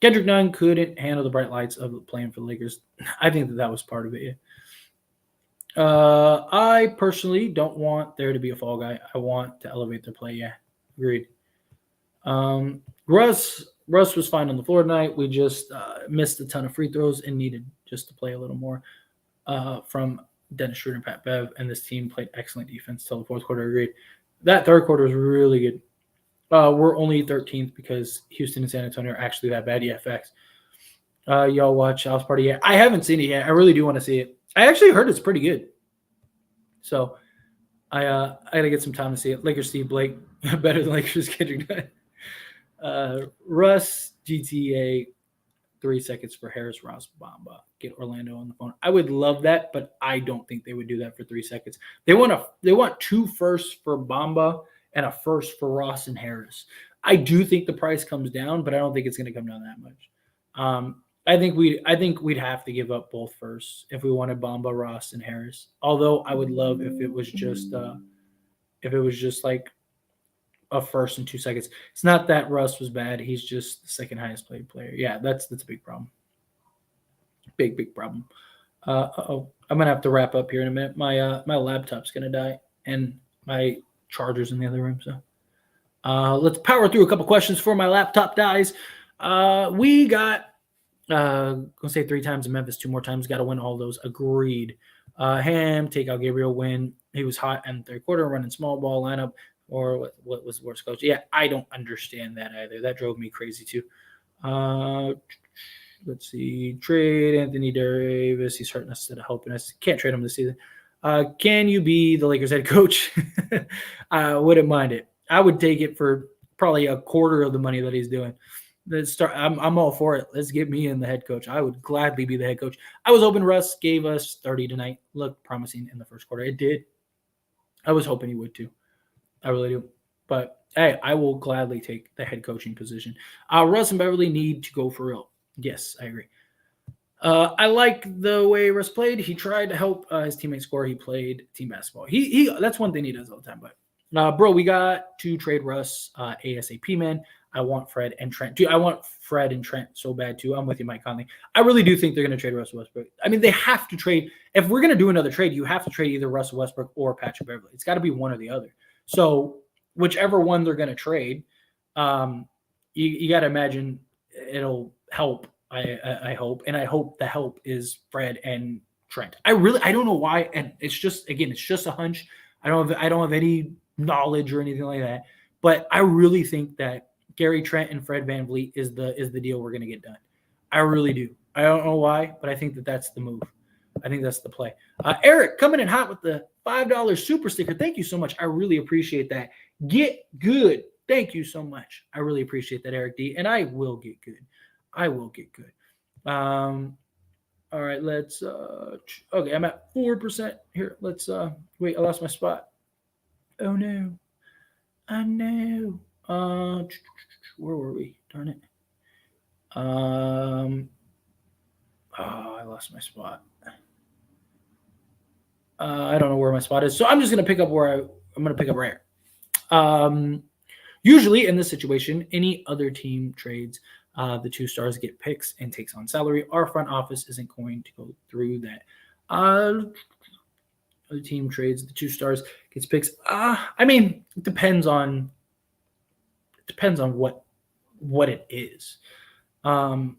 Kendrick Nunn couldn't handle the bright lights of playing for the Lakers. I think that was part of it. Yeah. I personally don't want there to be a fall guy. I want to elevate their play. Yeah, agreed. Russ was fine on the floor tonight. We just missed a ton of free throws and needed just to play a little more from Dennis Schroeder and Pat Bev, and this team played excellent defense till the fourth quarter. Agreed. That third quarter was really good. We're only 13th because Houston and San Antonio are actually that bad. Yeah, facts. Y'all watch House Party yet? I haven't seen it yet. I really do want to see it. I actually heard it's pretty good. So I gotta get some time to see it. Lakers Steve Blake better than Lakers Kendrick Nunn. Russ GTA 3 seconds for Harris Ross Bamba. Get Orlando on the phone. I would love that, but I don't think they would do that for 3 seconds. They want 2 firsts for Bamba and a first for Ross and Harris. I do think the price comes down, but I don't think it's going to come down that much. I think we'd have to give up both firsts if we wanted Bamba, Ross, and Harris. Although I would love if it was just like a first and 2 seconds. It's not that Russ was bad. He's just the second highest paid player. Yeah, that's a big problem. Big problem. I'm gonna have to wrap up here in a minute. My laptop's gonna die and my charger's in the other room. So let's power through a couple questions before my laptop dies. We got gonna say 3 times in Memphis, 2 more times. Got to win all those. Agreed. Ham, take out Gabriel, win. He was hot in the third quarter, running small ball lineup. Or what was the worst coach? Yeah, I don't understand that either. That drove me crazy too. Let's see. Trade Anthony Davis. He's hurting us instead of helping us. Can't trade him this season. Can you be the Lakers head coach? I wouldn't mind it. I would take it for probably a quarter of the money that he's doing. I'm all for it. Let's get me in the head coach. I would gladly be the head coach. I was hoping Russ gave us 30 tonight. Looked promising in the first quarter. It did. I was hoping he would too. I really do. But hey, I will gladly take the head coaching position. Russ and Beverly need to go for real. Yes, I agree. I like the way Russ played. He tried to help his teammates score. He played team basketball. He that's one thing he does all the time. But bro, we got to trade Russ ASAP, man. I want Fred and Trent. Dude, I want Fred and Trent so bad too. I'm with you, Mike Conley. I really do think they're going to trade Russell Westbrook. I mean, they have to trade. If we're going to do another trade, you have to trade either Russell Westbrook or Patrick Beverly. It's got to be one or the other. So whichever one they're going to trade, you got to imagine it'll help. I hope, and I hope the help is Fred and Trent. I don't know why, and it's just a hunch. I don't have any knowledge or anything like that, but I really think that Gary Trent and Fred VanVleet is the deal we're going to get done. I really do. I don't know why, but I think that's the move. I think that's the play. Eric coming in hot with the $5 super sticker. Thank you so much. I really appreciate that. Get good. Thank you so much. I really appreciate that, Eric D. And I will get good. I will get good. All right, let's okay, I'm at 4% here. Let's wait, I lost my spot. Oh no. I know. Where were we? Darn it. Oh, I lost my spot. I don't know where my spot is. So I'm just going to pick up I'm going to pick up right here. Usually in this situation, any other team trades, the 2 stars get picks and takes on salary. Our front office isn't going to go through that. Other team trades, the 2 stars gets picks. I mean, it depends on what it is. I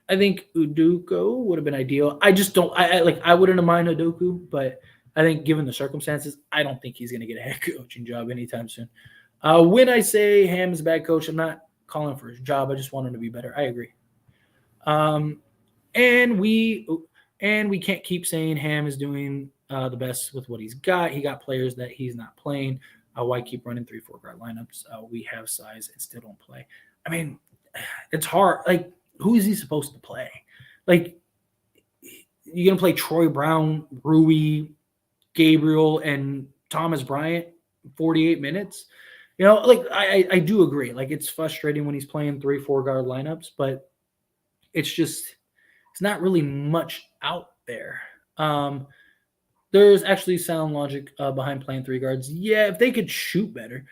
think Udoka would have been ideal. I just don't. I wouldn't have minded Udoka, but I think given the circumstances, I don't think he's going to get a head coaching job anytime soon. When I say Ham is a bad coach, I'm not calling for his job. I just want him to be better. I agree. And we can't keep saying Ham is doing the best with what he's got. He got players that he's not playing. Why keep running 3-4 guard lineups? We have size and still don't play. I mean, it's hard. Like, who is he supposed to play? Like, you're going to play Troy Brown, Rui, Gabriel, and Thomas Bryant 48 minutes. Like I do agree. Like it's frustrating when he's playing 3-4 guard lineups, but it's not really much out there. There's actually sound logic behind playing 3 guards. Yeah, if they could shoot better,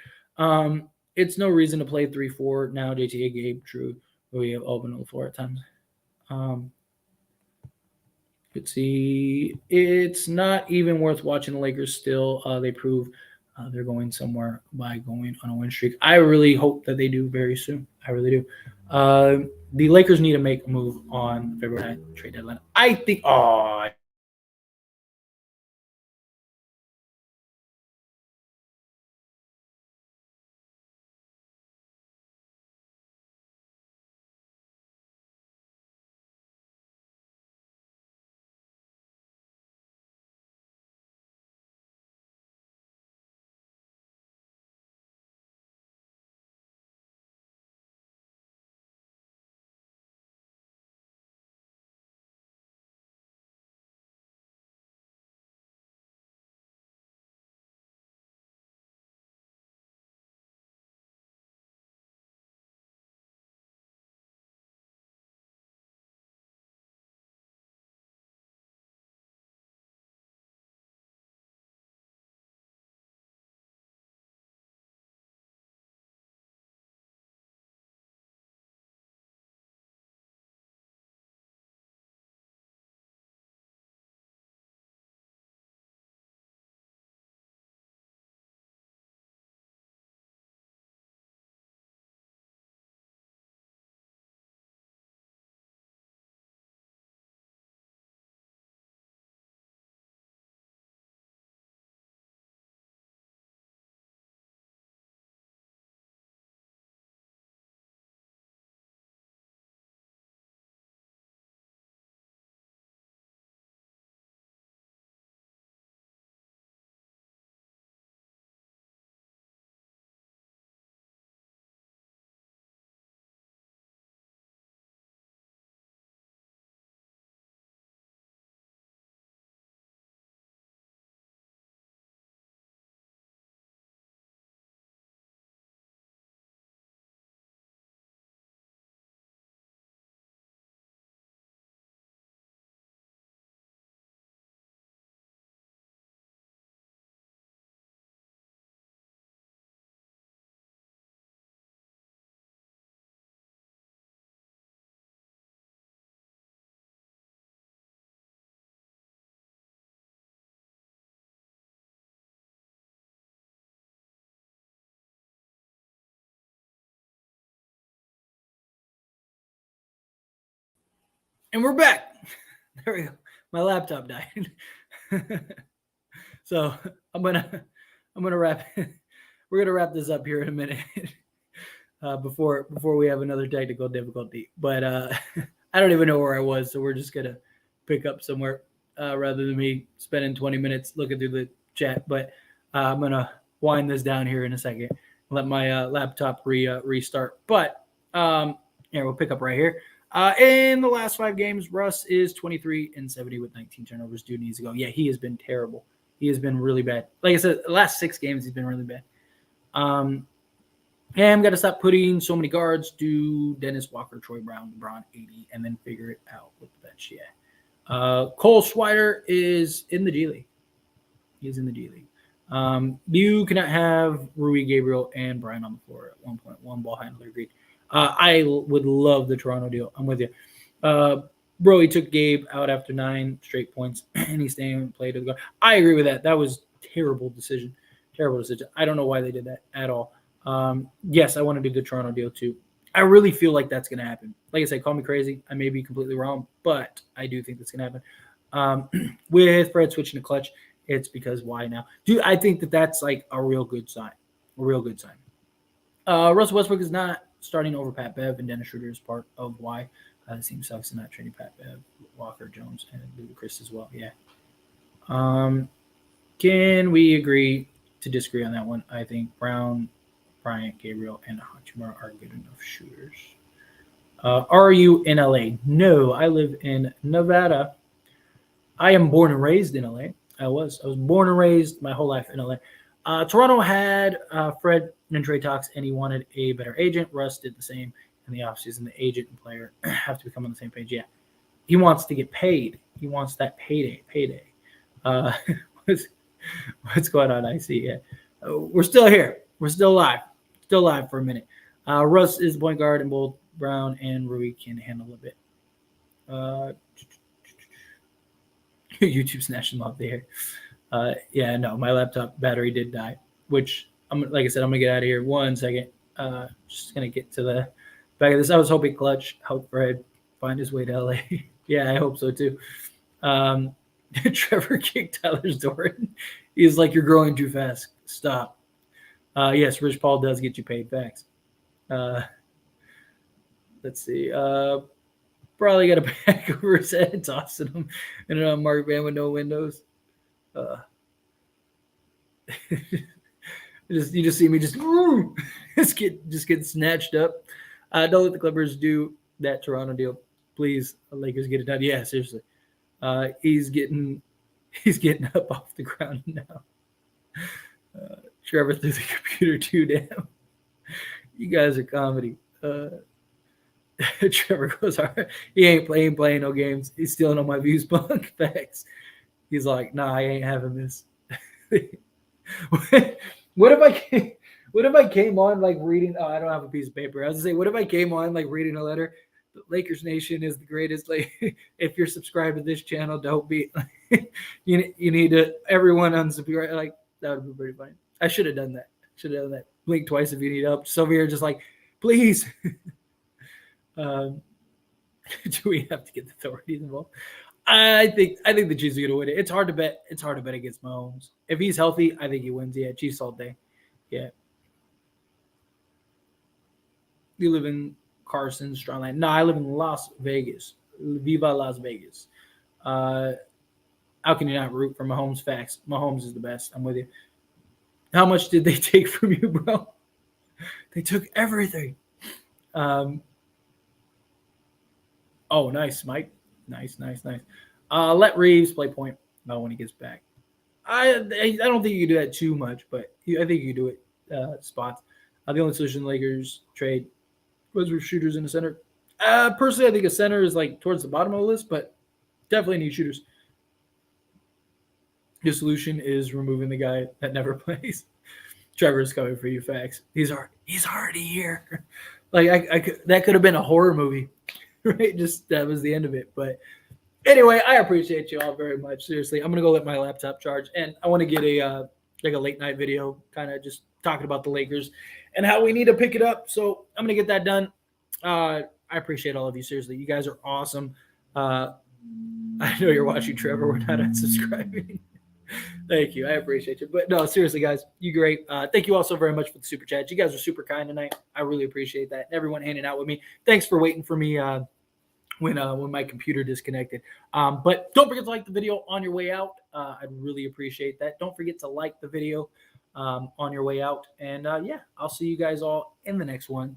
it's no reason to play 3-4 now. JTA, Gabe, Drew, we have open on the floor at times. Let's see. It's not even worth watching the Lakers still. They prove they're going somewhere by going on a win streak. I really hope that they do very soon. I really do. The Lakers need to make a move on February 9th trade deadline. I think. Oh, and we're back. There we go. My laptop died. So I'm gonna wrap. We're gonna wrap this up here in a minute. Before we have another technical difficulty. But I don't even know where I was, so we're just gonna pick up somewhere rather than me spending 20 minutes looking through the chat. But I'm gonna wind this down here in a second. Let my laptop restart. But yeah, we'll pick up right here. In the last 5 games, Russ is 23-70 with 19 turnovers. Dude needs to go. Yeah, he has been terrible. He has been really bad. Like I said, the last 6 games he's been really bad. Yeah, I'm gonna stop putting so many guards. Do Dennis Walker, Troy Brown, LeBron 80, and then figure it out with the bench. Yeah. Cole Schwider is in the G League. He's in the G League. You cannot have Rui, Gabriel, and Brian on the floor at 1.1 ball handler. Agreed. I would love the Toronto deal. I'm with you. Bro, he took Gabe out after 9 straight points, and he's staying and played to the guard. I agree with that. That was terrible decision. Terrible decision. I don't know why they did that at all. Yes, I want to do the Toronto deal too. I really feel like that's going to happen. Like I said, call me crazy. I may be completely wrong, but I do think that's going to happen. With Fred switching to clutch, it's because why now? Dude, I think that's like a real good sign. A real good sign. Russell Westbrook is not starting over Pat Bev, and Dennis Schroeder is part of why. The team sucks in not trading Pat Bev, Walker, Jones, and Ludacris as well. Yeah. Can we agree to disagree on that one? I think Brown, Bryant, Gabriel, and Hachimura are good enough shooters. Are you in LA? No, I live in Nevada. I am born and raised in LA. I was born and raised my whole life in LA. Toronto had Fred and Trey talks, and he wanted a better agent. Russ did the same in the offseason. The agent and player have to become on the same page. Yeah, he wants to get paid. He wants that payday. Uh, what's going on? I see. Yeah, we're still here. We're still live for a minute. Russ is point guard, and both Brown and Rui can handle a bit. YouTube snatching them off the air. Yeah, no, my laptop battery did die, which like I said, I'm gonna get out of here 1 second. Just gonna get to the back of this. I was hoping Clutch helped Fred find his way to LA. Yeah, I hope so too. Trevor kicked Tyler's door in. He's like, "You're growing too fast. Stop." Yes, Rich Paul does get you paid. Facts. Let's see. Probably got a bag over his head, tossing him in a mark van with no windows. You just see me just get snatched up. Don't let the Clippers do that Toronto deal, please. Lakers get it done. Yeah, seriously. He's getting up off the ground now. Trevor threw the computer too. Damn, you guys are comedy. Trevor goes, all right. He ain't playing no games. He's stealing all my views, punk. Facts. He's like, nah, I ain't having this. What if I came on like reading? Oh, I don't have a piece of paper. I was gonna say, what if I came on like reading a letter? The Lakers Nation is the greatest. Like, if you're subscribed to this channel, don't be. you need to everyone unsubscribe. Like, that would be pretty funny. I should have done that. Blink twice if you need help. Just over here, just like, please. Do we have to get the authorities involved? I think the Chiefs are going to win it. It's hard to bet. It's hard to bet against Mahomes. If he's healthy, I think he wins. Yeah, Chiefs all day. Yeah. You live in Carson, Strongline. No, I live in Las Vegas. Viva Las Vegas. How can you not root for Mahomes? Facts. Mahomes is the best. I'm with you. How much did they take from you, bro? They took everything. Oh, nice, Mike. Nice. Let Reeves play point when he gets back. I don't think you can do that too much, but I think you can do it spots. The only solution the Lakers trade was with shooters in the center. Personally, I think a center is like towards the bottom of the list, but definitely need shooters. The solution is removing the guy that never plays. Trevor's coming for you, facts. He's already here. Like that could have been a horror movie. Right, just that was the end of it. But anyway, I appreciate you all very much. Seriously, I'm gonna go let my laptop charge, and I want to get a late night video, kind of just talking about the Lakers and how we need to pick it up. So I'm gonna get that done. I appreciate all of you. Seriously, you guys are awesome. I know you're watching, Trevor. We're not unsubscribing. Thank you. I appreciate you. But no, seriously, guys, you great. Thank you all so very much for the super chat. You guys are super kind tonight. I really appreciate that. Everyone hanging out with me. Thanks for waiting for me when my computer disconnected. But don't forget to like the video on your way out. I'd really appreciate that. Don't forget to like the video on your way out. And yeah, I'll see you guys all in the next one.